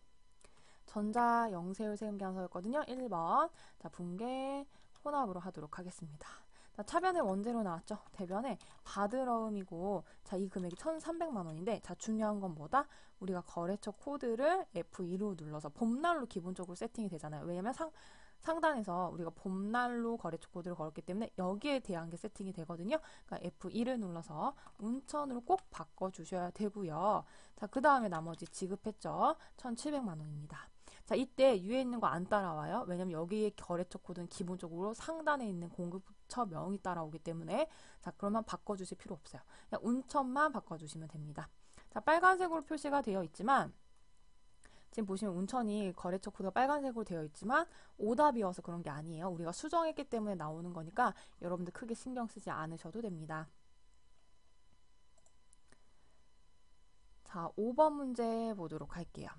전자 영세율 세금 계산서였거든요. 1번. 자, 분계 혼합으로 하도록 하겠습니다. 자, 차변에 원재료 나왔죠. 대변에 받을 어음이고, 자, 이 금액이 1,300만 원인데, 자, 중요한 건 뭐다? 우리가 거래처 코드를 F2로 눌러서 봄날로 기본적으로 세팅이 되잖아요. 왜냐면 상단에서 우리가 봄날로 거래처 코드를 걸었기 때문에 여기에 대한 게 세팅이 되거든요. 그러니까 F1을 눌러서 운천으로 꼭 바꿔주셔야 되고요. 자, 그 다음에 나머지 지급했죠. 1,700만 원입니다. 자, 이때 위에 있는 거 안 따라와요. 왜냐면 여기에 거래처 코드는 기본적으로 상단에 있는 공급처 명이 따라오기 때문에 자, 그러면 바꿔주실 필요 없어요. 그냥 운천만 바꿔주시면 됩니다. 자, 빨간색으로 표시가 되어 있지만 지금 보시면 운천이 거래처 코드가 빨간색으로 되어 있지만 오답이어서 그런 게 아니에요. 우리가 수정했기 때문에 나오는 거니까 여러분들 크게 신경 쓰지 않으셔도 됩니다. 자, 5번 문제 보도록 할게요.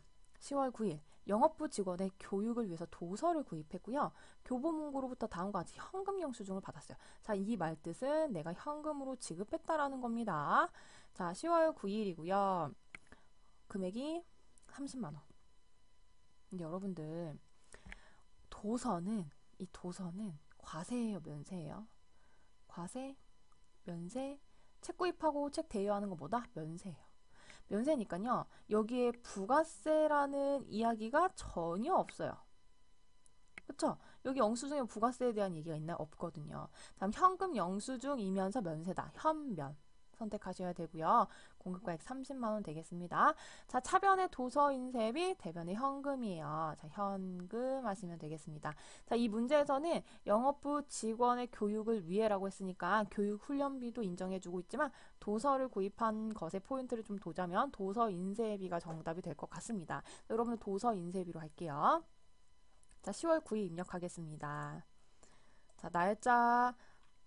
10월 9일 영업부 직원의 교육을 위해서 도서를 구입했고요. 교보문고로부터 다음과 같이 현금 영수증을 받았어요. 자, 이 말뜻은 내가 현금으로 지급했다라는 겁니다. 자, 10월 9일이고요. 금액이 30만 원. 근데 여러분들 이 도서는 과세예요, 면세예요? 과세, 면세, 책 구입하고 책 대여하는 것보다 면세예요. 면세니까요. 여기에 부가세라는 이야기가 전혀 없어요. 그쵸? 여기 영수증에 부가세에 대한 얘기가 있나요? 없거든요. 다음 현금 영수증이면서 면세다. 현면 선택하셔야 되고요. 공급가액 30만 원 되겠습니다. 자, 차변의 도서 인쇄비, 대변의 현금이에요. 자, 현금 하시면 되겠습니다. 자, 이 문제에서는 영업부 직원의 교육을 위해라고 했으니까 교육 훈련비도 인정해주고 있지만 도서를 구입한 것에 포인트를 좀 두자면 도서 인쇄비가 정답이 될 것 같습니다. 여러분 도서 인쇄비로 할게요. 자, 10월 9일 입력하겠습니다. 자, 날짜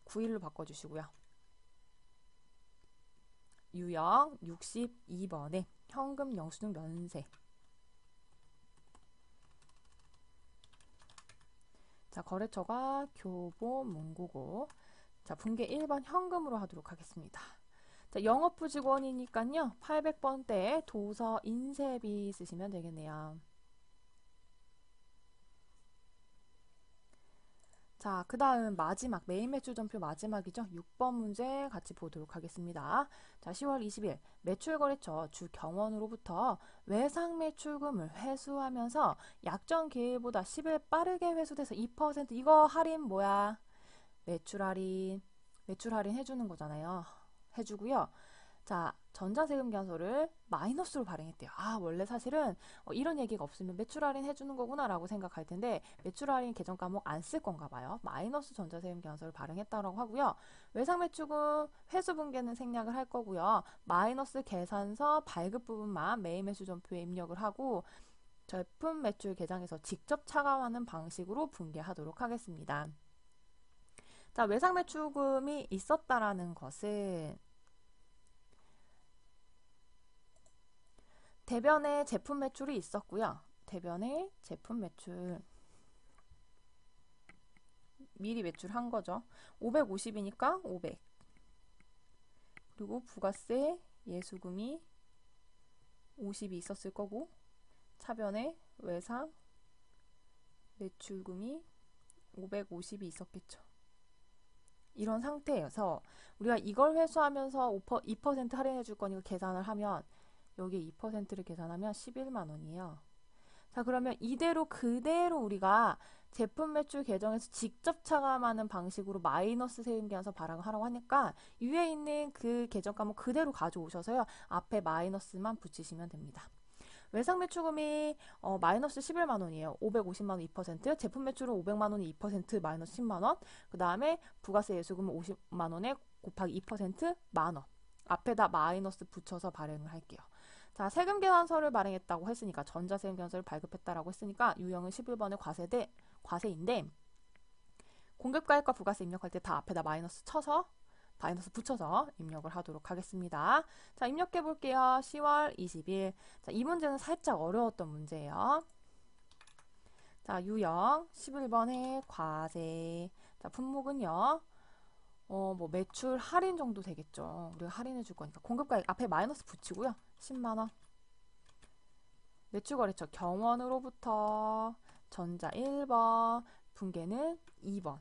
9일로 바꿔주시고요. 유형 62번에 현금 영수증 면세. 자, 거래처가 교보문고고. 자, 분계 1번 현금으로 하도록 하겠습니다. 자, 영업부 직원이니까요. 800번대에 도서 인쇄비 쓰시면 되겠네요. 자, 그 다음 마지막 메인 매출 전표 마지막이죠. 6번 문제 같이 보도록 하겠습니다. 자, 10월 20일 매출거래처 주경원으로부터 외상 매출금을 회수하면서 약정 기일보다 10일 빠르게 회수돼서 2% 이거 할인 뭐야? 매출 할인 해주는 거잖아요. 해주고요. 자, 전자세금 견서를 마이너스로 발행했대요. 아, 원래 사실은 이런 얘기가 없으면 매출 할인 해주는 거구나 라고 생각할 텐데 매출 할인 계정 과목 안 쓸 건가 봐요. 마이너스 전자세금 견서를 발행했다라고 하고요. 외상매출금 회수분계는 생략을 할 거고요. 마이너스 계산서 발급 부분만 매일 매수 전표에 입력을 하고 제품 매출 계장에서 직접 차감하는 방식으로 분계하도록 하겠습니다. 자, 외상매출금이 있었다라는 것은 대변에 제품 매출이 있었고요. 대변에 제품 매출 미리 매출한 거죠. 550이니까 500. 그리고 부가세 예수금이 50이 있었을 거고 차변에 외상 매출금이 550이 있었겠죠. 이런 상태여서 우리가 이걸 회수하면서 2% 할인해 줄 거니까 계산을 하면 여기에 2%를 계산하면 11만 원이에요. 자, 그러면 이대로 그대로 우리가 제품 매출 계정에서 직접 차감하는 방식으로 마이너스 세금 계산서 발행을 하라고 하니까 위에 있는 그 계정 과목 그대로 가져오셔서요. 앞에 마이너스만 붙이시면 됩니다. 외상 매출금이 마이너스 11만 원이에요. 550만 원 2%, 제품 매출은 500만 원에 2% 마이너스 10만 원, 그 다음에 부가세 예수금은 50만 원에 곱하기 2% 만 원. 앞에다 마이너스 붙여서 발행을 할게요. 자, 세금 계산서를 발행했다고 했으니까 전자세금 계산서를 발급했다라고 했으니까 유형은 11번의 과세인데 공급가액과 부가세 입력할 때 다 앞에다 마이너스 붙여서 입력을 하도록 하겠습니다. 자, 입력해 볼게요. 10월 20일. 자, 이 문제는 살짝 어려웠던 문제예요. 자, 유형 11번의 과세. 자, 품목은요. 뭐 매출 할인 정도 되겠죠. 우리가 할인해 줄 거니까 공급가액 앞에 마이너스 붙이고요. 10만 원. 매출거래처 경원으로부터 전자 1번, 분계는 2번.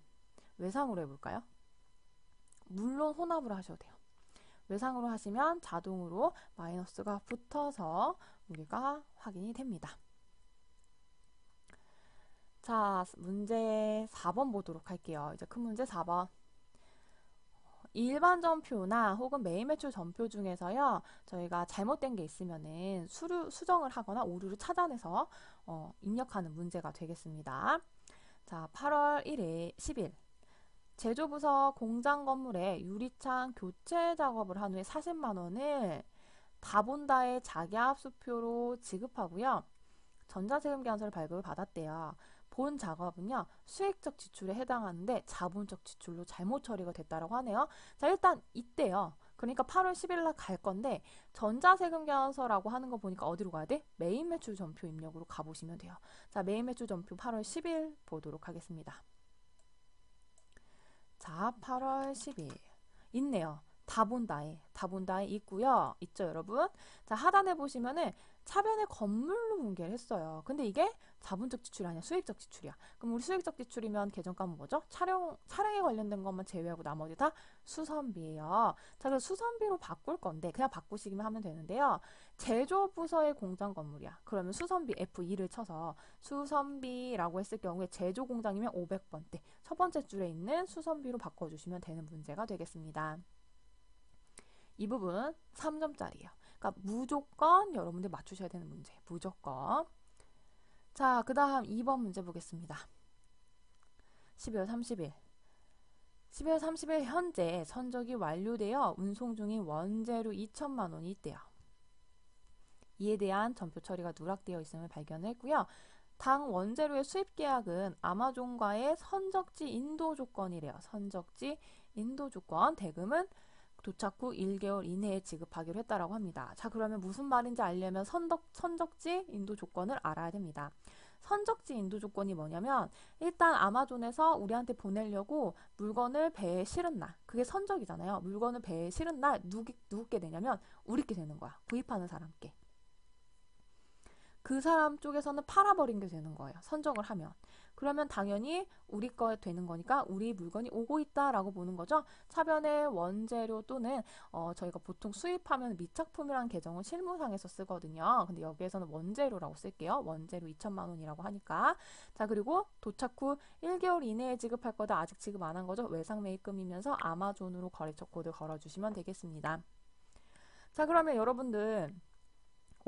외상으로 해볼까요? 물론 혼합으로 하셔도 돼요. 외상으로 하시면 자동으로 마이너스가 붙어서 우리가 확인이 됩니다. 자, 문제 4번 보도록 할게요. 이제 큰 문제 4번. 일반 전표나 혹은 메인 매출 전표 중에서요, 저희가 잘못된 게 있으면은 수정을 하거나 오류를 찾아내서 입력하는 문제가 되겠습니다. 자, 8월 10일. 제조부서 공장 건물에 유리창 교체 작업을 한 후에 40만 원을 다본다의 자기압수표로 지급하고요. 전자세금 계산서를 발급을 받았대요. 본 작업은요, 수익적 지출에 해당하는데 자본적 지출로 잘못 처리가 됐다라고 하네요. 자, 일단 이때요. 그러니까 8월 10일 날 갈 건데 전자세금계산서라고 하는 거 보니까 어디로 가야 돼? 메인 매출 전표 입력으로 가보시면 돼요. 자, 메인 매출 전표 8월 10일 보도록 하겠습니다. 자, 8월 10일 있네요. 다본다에 있고요. 있죠, 여러분? 자, 하단에 보시면은 차변의 건물로 분개를 했어요. 근데 이게 자본적 지출이 아니야. 수익적 지출이야. 그럼 우리 수익적 지출이면 계정과목 뭐죠? 촬영에 관련된 것만 제외하고 나머지 다 수선비예요. 자, 그래서 수선비로 바꿀 건데 그냥 바꾸시기만 하면 되는데요. 제조부서의 공장 건물이야. 그러면 수선비 F2를 쳐서 수선비라고 했을 경우에 제조공장이면 500번대. 첫 번째 줄에 있는 수선비로 바꿔주시면 되는 문제가 되겠습니다. 이 부분 3점짜리예요. 그러니까 무조건 여러분들 맞추셔야 되는 문제. 무조건. 자, 그 다음 2번 문제 보겠습니다. 12월 30일. 12월 30일 현재 선적이 완료되어 운송 중인 원재료 2천만 원이 있대요. 이에 대한 전표 처리가 누락되어 있음을 발견했고요. 당 원재료의 수입 계약은 아마존과의 선적지 인도 조건이래요. 선적지 인도 조건. 대금은 도착 후 1개월 이내에 지급하기로 했다라고 합니다. 자, 그러면 무슨 말인지 알려면 선적지 인도 조건을 알아야 됩니다. 선적지 인도 조건이 뭐냐면 일단 아마존에서 우리한테 보내려고 물건을 배에 실은 날, 그게 선적이잖아요. 물건을 배에 실은 날 누구께 되냐면 우리께 되는 거야. 구입하는 사람께. 그 사람 쪽에서는 팔아버린 게 되는 거예요. 선적을 하면. 그러면 당연히 우리 거 되는 거니까 우리 물건이 오고 있다라고 보는 거죠. 차변의 원재료 또는 저희가 보통 수입하면 미착품이라는 계정은 실무상에서 쓰거든요. 근데 여기에서는 원재료라고 쓸게요. 원재료 2천만 원이라고 하니까. 자, 그리고 도착 후 1개월 이내에 지급할 거다. 아직 지급 안 한 거죠. 외상 매입금이면서 아마존으로 거래처 코드 걸어주시면 되겠습니다. 자, 그러면 여러분들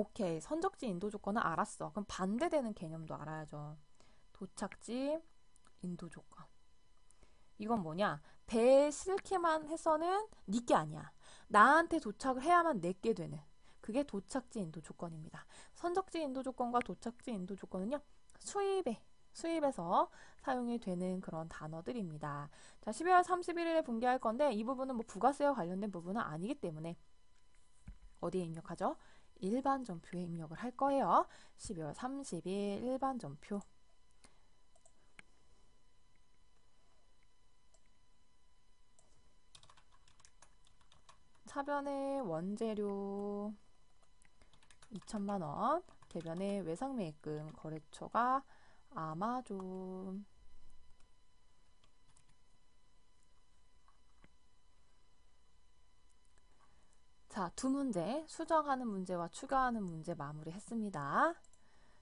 오케이. 선적지 인도 조건은 알았어. 그럼 반대되는 개념도 알아야죠. 도착지 인도 조건. 이건 뭐냐? 배에 실기만 해서는 니게 아니야. 나한테 도착을 해야만 내게 되는. 그게 도착지 인도 조건입니다. 선적지 인도 조건과 도착지 인도 조건은요. 수입에서 사용이 되는 그런 단어들입니다. 자, 12월 31일에 분개할 건데 이 부분은 뭐 부가세와 관련된 부분은 아니기 때문에 어디에 입력하죠? 일반 전표에 입력을 할 거예요. 12월 30일 일반 전표. 차변의 원재료 2천만 원, 대변의 외상매입금 거래처가 아마존. 자, 두 문제, 수정하는 문제와 추가하는 문제 마무리했습니다.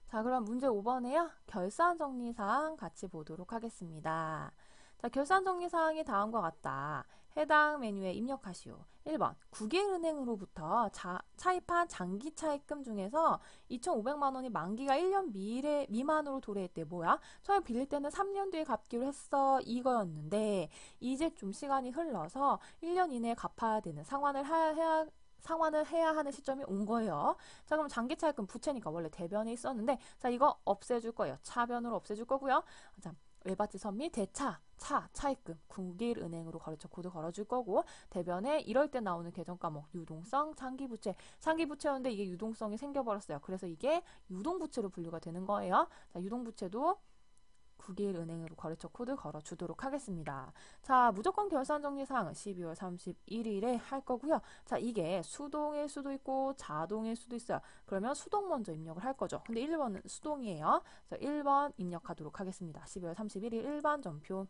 자, 그럼 문제 5번에요. 결산 정리사항 같이 보도록 하겠습니다. 자, 결산 정리사항이 다음과 같다. 해당 메뉴에 입력하시오. 1번, 국외은행으로부터 차입한 장기 차입금 중에서 2,500만 원이 만기가 1년 미만으로 도래했대. 뭐야? 처음에 빌릴 때는 3년 뒤에 갚기로 했어. 이거였는데 이제 좀 시간이 흘러서 1년 이내에 갚아야 되는 상환을 해야 하는 시점이 온 거예요. 자, 그럼 장기차입금 부채니까 원래 대변에 있었는데, 자, 이거 없애줄 거예요. 차변으로 없애줄 거고요. 자, 외바지 선미 차입금 국일은행으로 거래처 코드 걸어줄 거고, 대변에 이럴 때 나오는 계정 과목 유동성 장기부채였는데 이게 유동성이 생겨버렸어요. 그래서 이게 유동부채로 분류가 되는 거예요. 자, 유동부채도 국일은행으로 거래처 코드 걸어주도록 하겠습니다. 자, 무조건 결산 정리사항은 12월 31일에 할 거고요. 자, 이게 수동일 수도 있고 자동일 수도 있어요. 그러면 수동 먼저 입력을 할 거죠. 근데 1번은 수동이에요. 자, 1번 입력하도록 하겠습니다. 12월 31일 일반 전표.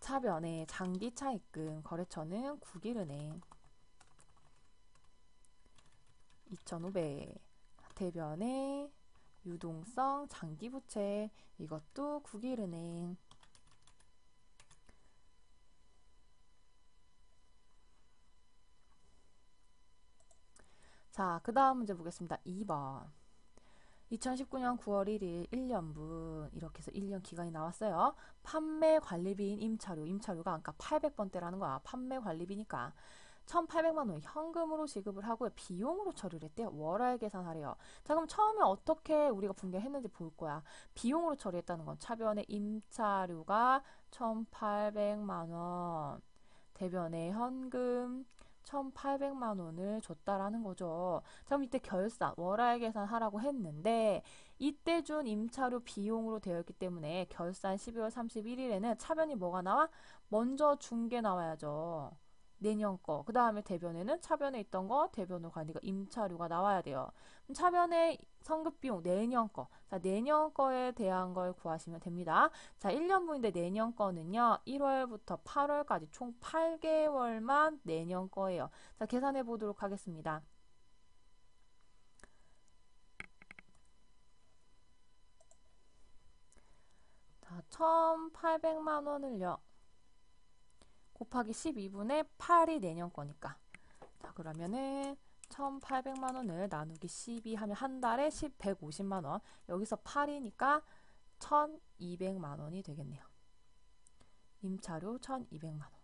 차변의 장기 차입금 거래처는 국일은행 2,500. 대변의 유동성 장기부채 이것도 국일은행. 자, 그 다음 문제 보겠습니다. 2번 2019년 9월 1일 1년분 이렇게 해서 1년 기간이 나왔어요. 판매 관리비인 임차료가 아까 800번대라는 거야. 판매 관리비니까 1,800만 원 현금으로 지급을 하고 비용으로 처리를 했대요. 월할 계산하래요. 자, 그럼 처음에 어떻게 우리가 분개했는지 볼 거야. 비용으로 처리했다는 건 차변의 임차료가 1,800만 원. 대변에 현금 1,800만 원을 줬다라는 거죠. 자, 그럼 이때 결산, 월할 계산하라고 했는데 이때 준 임차료 비용으로 되어 있기 때문에 결산 12월 31일에는 차변이 뭐가 나와? 먼저 준 게 나와야죠. 내년 거. 그 다음에 대변에는 차변에 있던 거 대변으로 가니까 임차료가 나와야 돼요. 그럼 차변에 성급 비용 내년 거. 자, 내년 거에 대한 걸 구하시면 됩니다. 자, 1년분인데 내년 거는요. 1월부터 8월까지 총 8개월만 내년 거예요. 자, 계산해 보도록 하겠습니다. 자, 1,800만 원을요. 곱하기 12분의 8이 내년 거니까. 자, 그러면은 1,800만 원을 나누기 12 하면 한 달에 150만 원. 여기서 8이니까 1,200만 원이 되겠네요. 임차료 1,200만 원.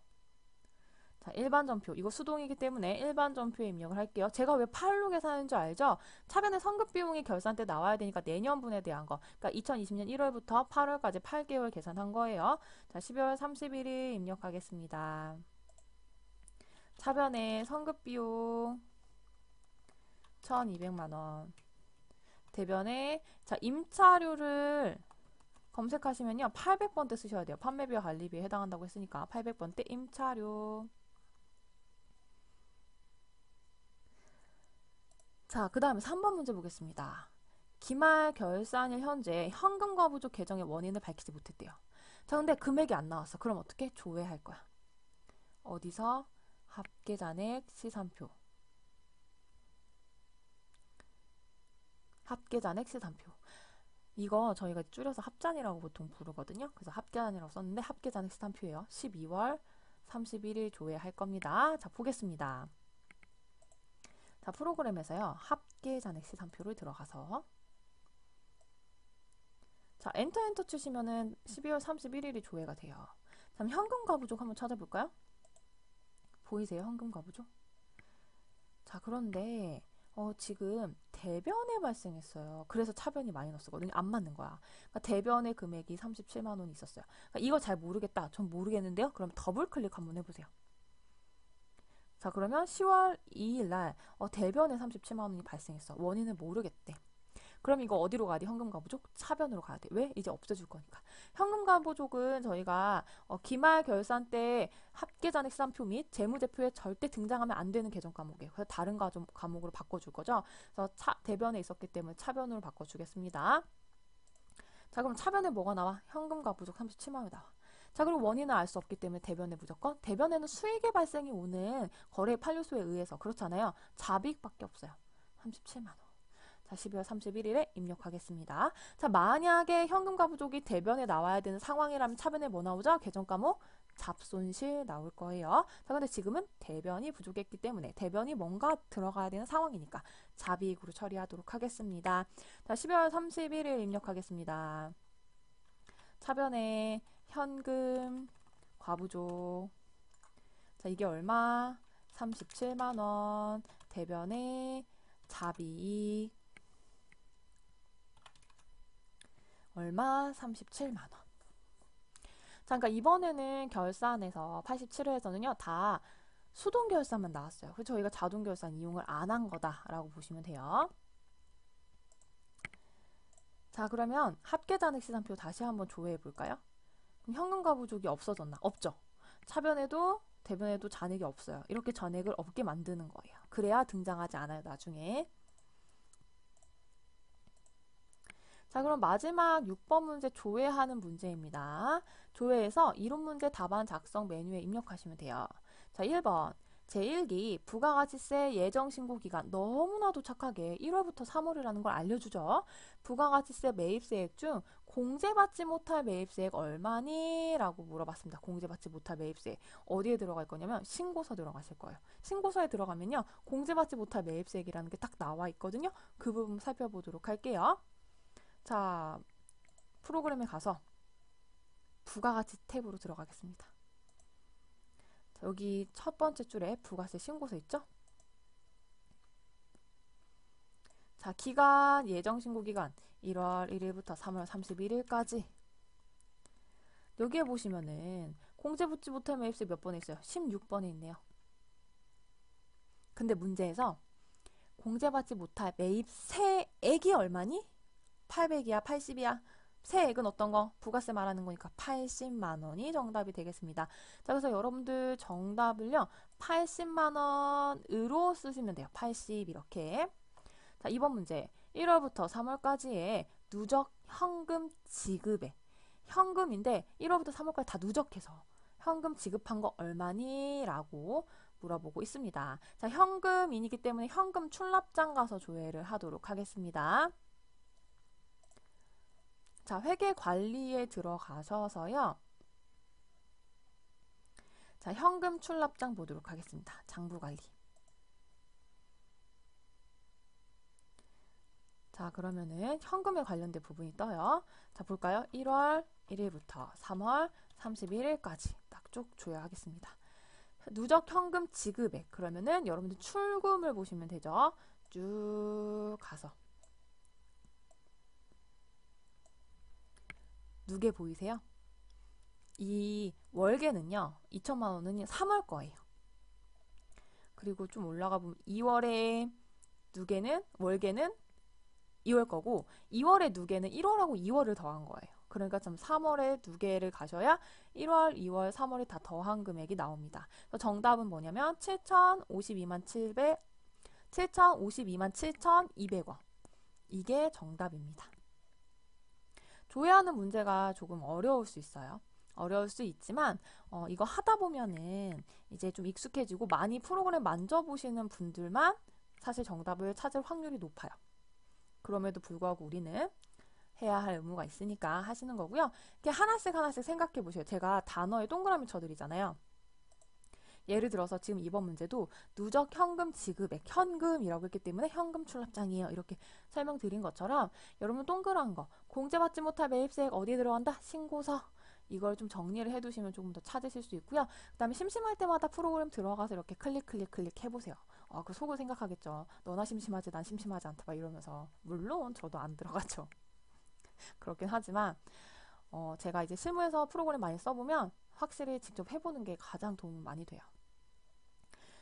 자, 일반 전표. 이거 수동이기 때문에 일반 전표에 입력을 할게요. 제가 왜 8로 계산하는 줄 알죠? 차변에 성급 비용이 결산 때 나와야 되니까 내년분에 대한 거. 그러니까 2020년 1월부터 8월까지 8개월 계산한 거예요. 자, 12월 31일 입력하겠습니다. 차변에 성급 비용 1,200만 원. 대변에 자, 임차료를 검색하시면요. 800번대 쓰셔야 돼요. 판매비와 관리비에 해당한다고 했으니까 800번대 임차료. 자, 그 다음에 3번 문제 보겠습니다. 기말 결산일 현재 현금과 부족 계정의 원인을 밝히지 못했대요. 자, 근데 금액이 안 나왔어. 그럼 어떻게? 조회할 거야. 어디서? 합계잔액 시산표. 합계잔액 시산표. 이거 저희가 줄여서 합잔이라고 보통 부르거든요. 그래서 합계잔이라고 썼는데 합계잔액 시산표예요. 12월 31일 조회할 겁니다. 자, 보겠습니다. 자, 프로그램에서요. 합계잔액 시산표를 들어가서 자, 엔터 치시면은 12월 31일이 조회가 돼요. 그럼 현금과 부족 한번 찾아볼까요? 보이세요? 현금과 부족? 자, 그런데 지금 대변에 발생했어요. 그래서 차변이 마이너스거든요. 안 맞는 거야. 그러니까 대변의 금액이 37만 원이 있었어요. 그러니까 이거 잘 모르겠다. 전 모르겠는데요. 그럼 더블 클릭 한번 해보세요. 자, 그러면 10월 2일 날 대변에 37만 원이 발생했어. 원인을 모르겠대. 그럼 이거 어디로 가야 돼? 현금과 부족? 차변으로 가야 돼. 왜? 이제 없애줄 거니까. 현금과 부족은 저희가 기말 결산 때 합계잔액 시산표 및 재무제표에 절대 등장하면 안 되는 계정 과목이에요. 그래서 다른 과목으로 바꿔줄 거죠. 그래서 대변에 있었기 때문에 차변으로 바꿔주겠습니다. 자, 그럼 차변에 뭐가 나와? 현금과 부족 37만 원이 나와. 자, 그리고 원인을 알 수 없기 때문에 대변에 무조건 대변에는 수익의 발생이 오는 거래 판례수에 의해서 그렇잖아요. 잡이익밖에 없어요. 37만 원. 자, 12월 31일에 입력하겠습니다. 자, 만약에 현금과 부족이 대변에 나와야 되는 상황이라면 차변에 뭐 나오죠? 계정 과목 잡손실 나올 거예요. 자, 근데 지금은 대변이 부족했기 때문에 대변이 뭔가 들어가야 되는 상황이니까 잡이익으로 처리하도록 하겠습니다. 자, 12월 31일 입력하겠습니다. 차변에 현금 과부족. 자, 이게 얼마? 37만 원. 대변에 잡이익 얼마? 37만 원. 자, 그러니까 이번에는 결산에서 87회에서는요, 다 수동 결산만 나왔어요. 그래서 저희가 자동 결산 이용을 안 한 거다라고 보시면 돼요. 자, 그러면 합계잔액 시산표 다시 한번 조회해 볼까요? 그럼 현금과 부족이 없어졌나? 없죠. 차변에도 대변에도 잔액이 없어요. 이렇게 잔액을 없게 만드는 거예요. 그래야 등장하지 않아요, 나중에. 자, 그럼 마지막 6번 문제 조회하는 문제입니다. 조회에서 이론 문제 답안 작성 메뉴에 입력하시면 돼요. 자, 1번. 제1기 부가가치세 예정신고 기간 너무나도 착하게 1월부터 3월이라는 걸 알려주죠. 부가가치세 매입세액 중 공제받지 못할 매입세액 얼마니? 라고 물어봤습니다. 공제받지 못할 매입세액 어디에 들어갈 거냐면 신고서 들어가실 거예요. 신고서에 들어가면요. 공제받지 못할 매입세액이라는 게 딱 나와 있거든요. 그 부분 살펴보도록 할게요. 자, 프로그램에 가서 부가가치 탭으로 들어가겠습니다. 자, 여기 첫 번째 줄에 부가세 신고서 있죠? 자, 기간, 예정신고 기간 1월 1일부터 3월 31일까지. 여기에 보시면은 공제받지 못할 매입세 몇 번에 있어요? 16번에 있네요. 근데 문제에서 공제받지 못할 매입세액이 얼마니? 800이야, 80이야? 세액은 어떤 거? 부가세 말하는 거니까 80만 원이 정답이 되겠습니다. 자, 그래서 여러분들 정답을요, 80만 원으로 쓰시면 돼요. 80 이렇게. 자, 이번 문제. 1월부터 3월까지의 누적 현금 지급액. 현금인데 1월부터 3월까지 다 누적해서 현금 지급한 거 얼마니? 라고 물어보고 있습니다. 자, 현금인이기 때문에 현금 출납장 가서 조회를 하도록 하겠습니다. 자, 회계 관리에 들어가셔서요. 자, 현금 출납장 보도록 하겠습니다. 장부 관리. 자, 그러면은 현금에 관련된 부분이 떠요. 자, 볼까요? 1월 1일부터 3월 31일까지 딱 쭉 조회하겠습니다. 누적 현금 지급액. 그러면은 여러분들 출금을 보시면 되죠. 쭉 가서. 누게 보이세요? 이 월계는요, 2천만 원은 3월 거예요. 그리고 좀 올라가 보면 2월에 누계는, 월계는 2월 거고, 2월에 누계는 1월하고 2월을 더한 거예요. 그러니까 좀 3월에 누계를 가셔야 1월, 2월, 3월이 다 더한 금액이 나옵니다. 그래서 정답은 뭐냐면 7,052만 7,200원. 이게 정답입니다. 조회하는 문제가 조금 어려울 수 있어요. 어려울 수 있지만 이거 하다 보면은 이제 좀 익숙해지고 많이 프로그램 만져보시는 분들만 사실 정답을 찾을 확률이 높아요. 그럼에도 불구하고 우리는 해야 할 의무가 있으니까 하시는 거고요. 이렇게 하나씩 하나씩 생각해 보세요. 제가 단어에 동그라미 쳐드리잖아요. 예를 들어서 지금 이번 문제도 누적 현금 지급액, 현금이라고 했기 때문에 현금 출납장이에요. 이렇게 설명드린 것처럼 여러분 동그란 거, 공제받지 못할 매입세액 어디에 들어간다? 신고서. 이걸 좀 정리를 해두시면 조금 더 찾으실 수 있고요. 그 다음에 심심할 때마다 프로그램 들어가서 이렇게 클릭 해보세요. 그 속을 생각하겠죠. 너나 심심하지 난 심심하지 않다 막 이러면서. 물론 저도 안 들어가죠. 그렇긴 하지만 제가 이제 실무에서 프로그램 많이 써보면 확실히 직접 해보는 게 가장 도움이 많이 돼요.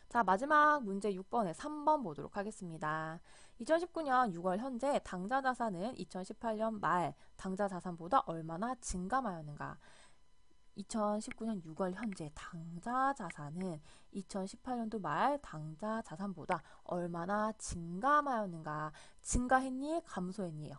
자, 마지막 문제 6번에 3번 보도록 하겠습니다. 2019년 6월 현재 당좌 자산은 2018년 말 당좌 자산보다 얼마나 증감하였는가? 2019년 6월 현재 당좌 자산은 2018년도 말 당좌 자산보다 얼마나 증감하였는가? 증가했니? 감소했니요?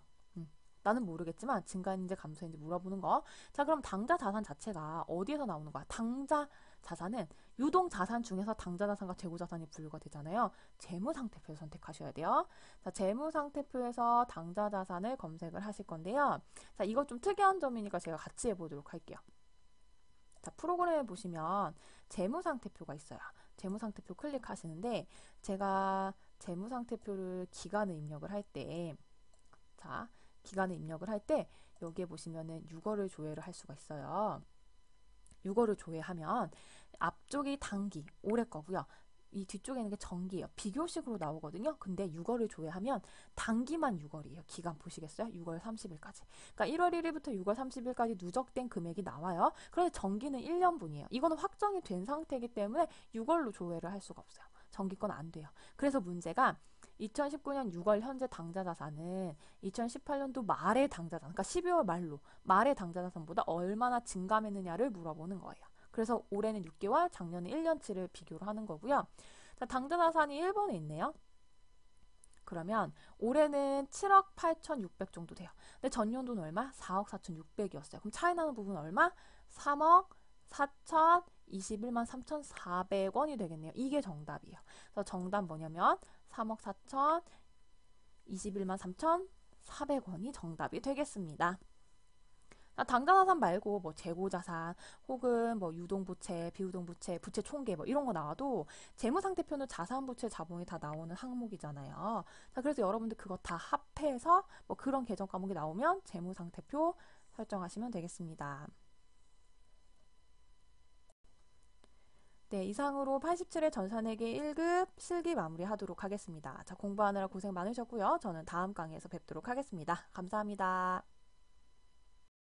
나는 모르겠지만 증가했는지 감소했는지 물어보는 거. 자, 그럼 당좌 자산 자체가 어디에서 나오는 거야? 당좌 자산은 유동 자산 중에서 당좌 자산과 재고 자산이 분류가 되잖아요. 재무상태표를 선택하셔야 돼요. 자, 재무상태표에서 당좌 자산을 검색을 하실 건데요. 자, 이거 좀 특이한 점이니까 제가 같이 해보도록 할게요. 자, 프로그램에 보시면 재무상태표가 있어요. 재무상태표 클릭하시는데 제가 재무상태표를 기간을 입력을 할 때, 자, 기간을 입력을 할 때 여기에 보시면은 6월을 조회를 할 수가 있어요. 6월을 조회하면 앞쪽이 단기, 올해 거고요. 이 뒤쪽에 있는 게 정기예요. 비교식으로 나오거든요. 근데 6월을 조회하면 단기만 6월이에요. 기간 보시겠어요? 6월 30일까지. 그러니까 1월 1일부터 6월 30일까지 누적된 금액이 나와요. 그런데 정기는 1년분이에요. 이거는 확정이 된 상태이기 때문에 6월로 조회를 할 수가 없어요. 정기 건 안 돼요. 그래서 문제가 2019년 6월 현재 당좌 자산은 2018년도 말의 당좌 자산, 그러니까 12월 말의 당좌 자산보다 얼마나 증감했느냐를 물어보는 거예요. 그래서 올해는 6개월, 작년에 1년치를 비교를 하는 거고요. 자, 당좌 자산이 1번에 있네요. 그러면 올해는 7억 8,600 정도 돼요. 근데 전년도는 얼마? 4억 4,600이었어요. 그럼 차이 나는 부분은 얼마? 3억 4,021만 3,400원이 되겠네요. 이게 정답이에요. 그래서 정답 뭐냐면 3억 4,021만 3,400원이 정답이 되겠습니다. 당좌자산 말고 뭐 재고자산 혹은 뭐 유동부채, 비유동부채, 부채 총계 뭐 이런 거 나와도 재무상태표는 자산부채 자본이 다 나오는 항목이잖아요. 자, 그래서 여러분들 그거 다 합해서 뭐 그런 계정 과목이 나오면 재무상태표 설정하시면 되겠습니다. 네, 이상으로 87회 전산회계 1급 실기 마무리하도록 하겠습니다. 자, 공부하느라 고생 많으셨고요. 저는 다음 강의에서 뵙도록 하겠습니다. 감사합니다.